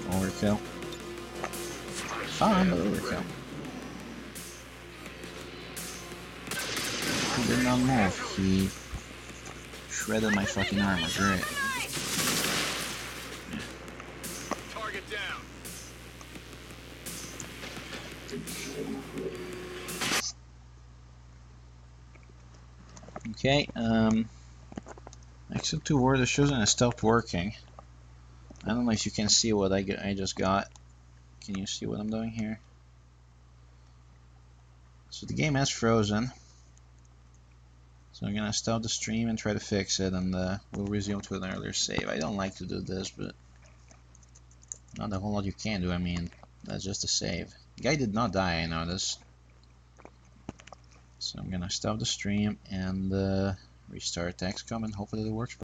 Speaker 1: Overkill. Fun, but overkill. He did not move. He shredded my fucking armor. Great.
Speaker 5: Target down.
Speaker 1: Okay, exit to where the shows and it stopped working. I don't know if you can see what I just got. Can you see what I'm doing here? So the game has frozen. So I'm gonna stop the stream and try to fix it, and we'll resume to an earlier save. I don't like to do this, but not a whole lot you can do. I mean, that's just a save. The guy did not die, I noticed. So I'm gonna stop the stream and restart XCOM, and hopefully it works.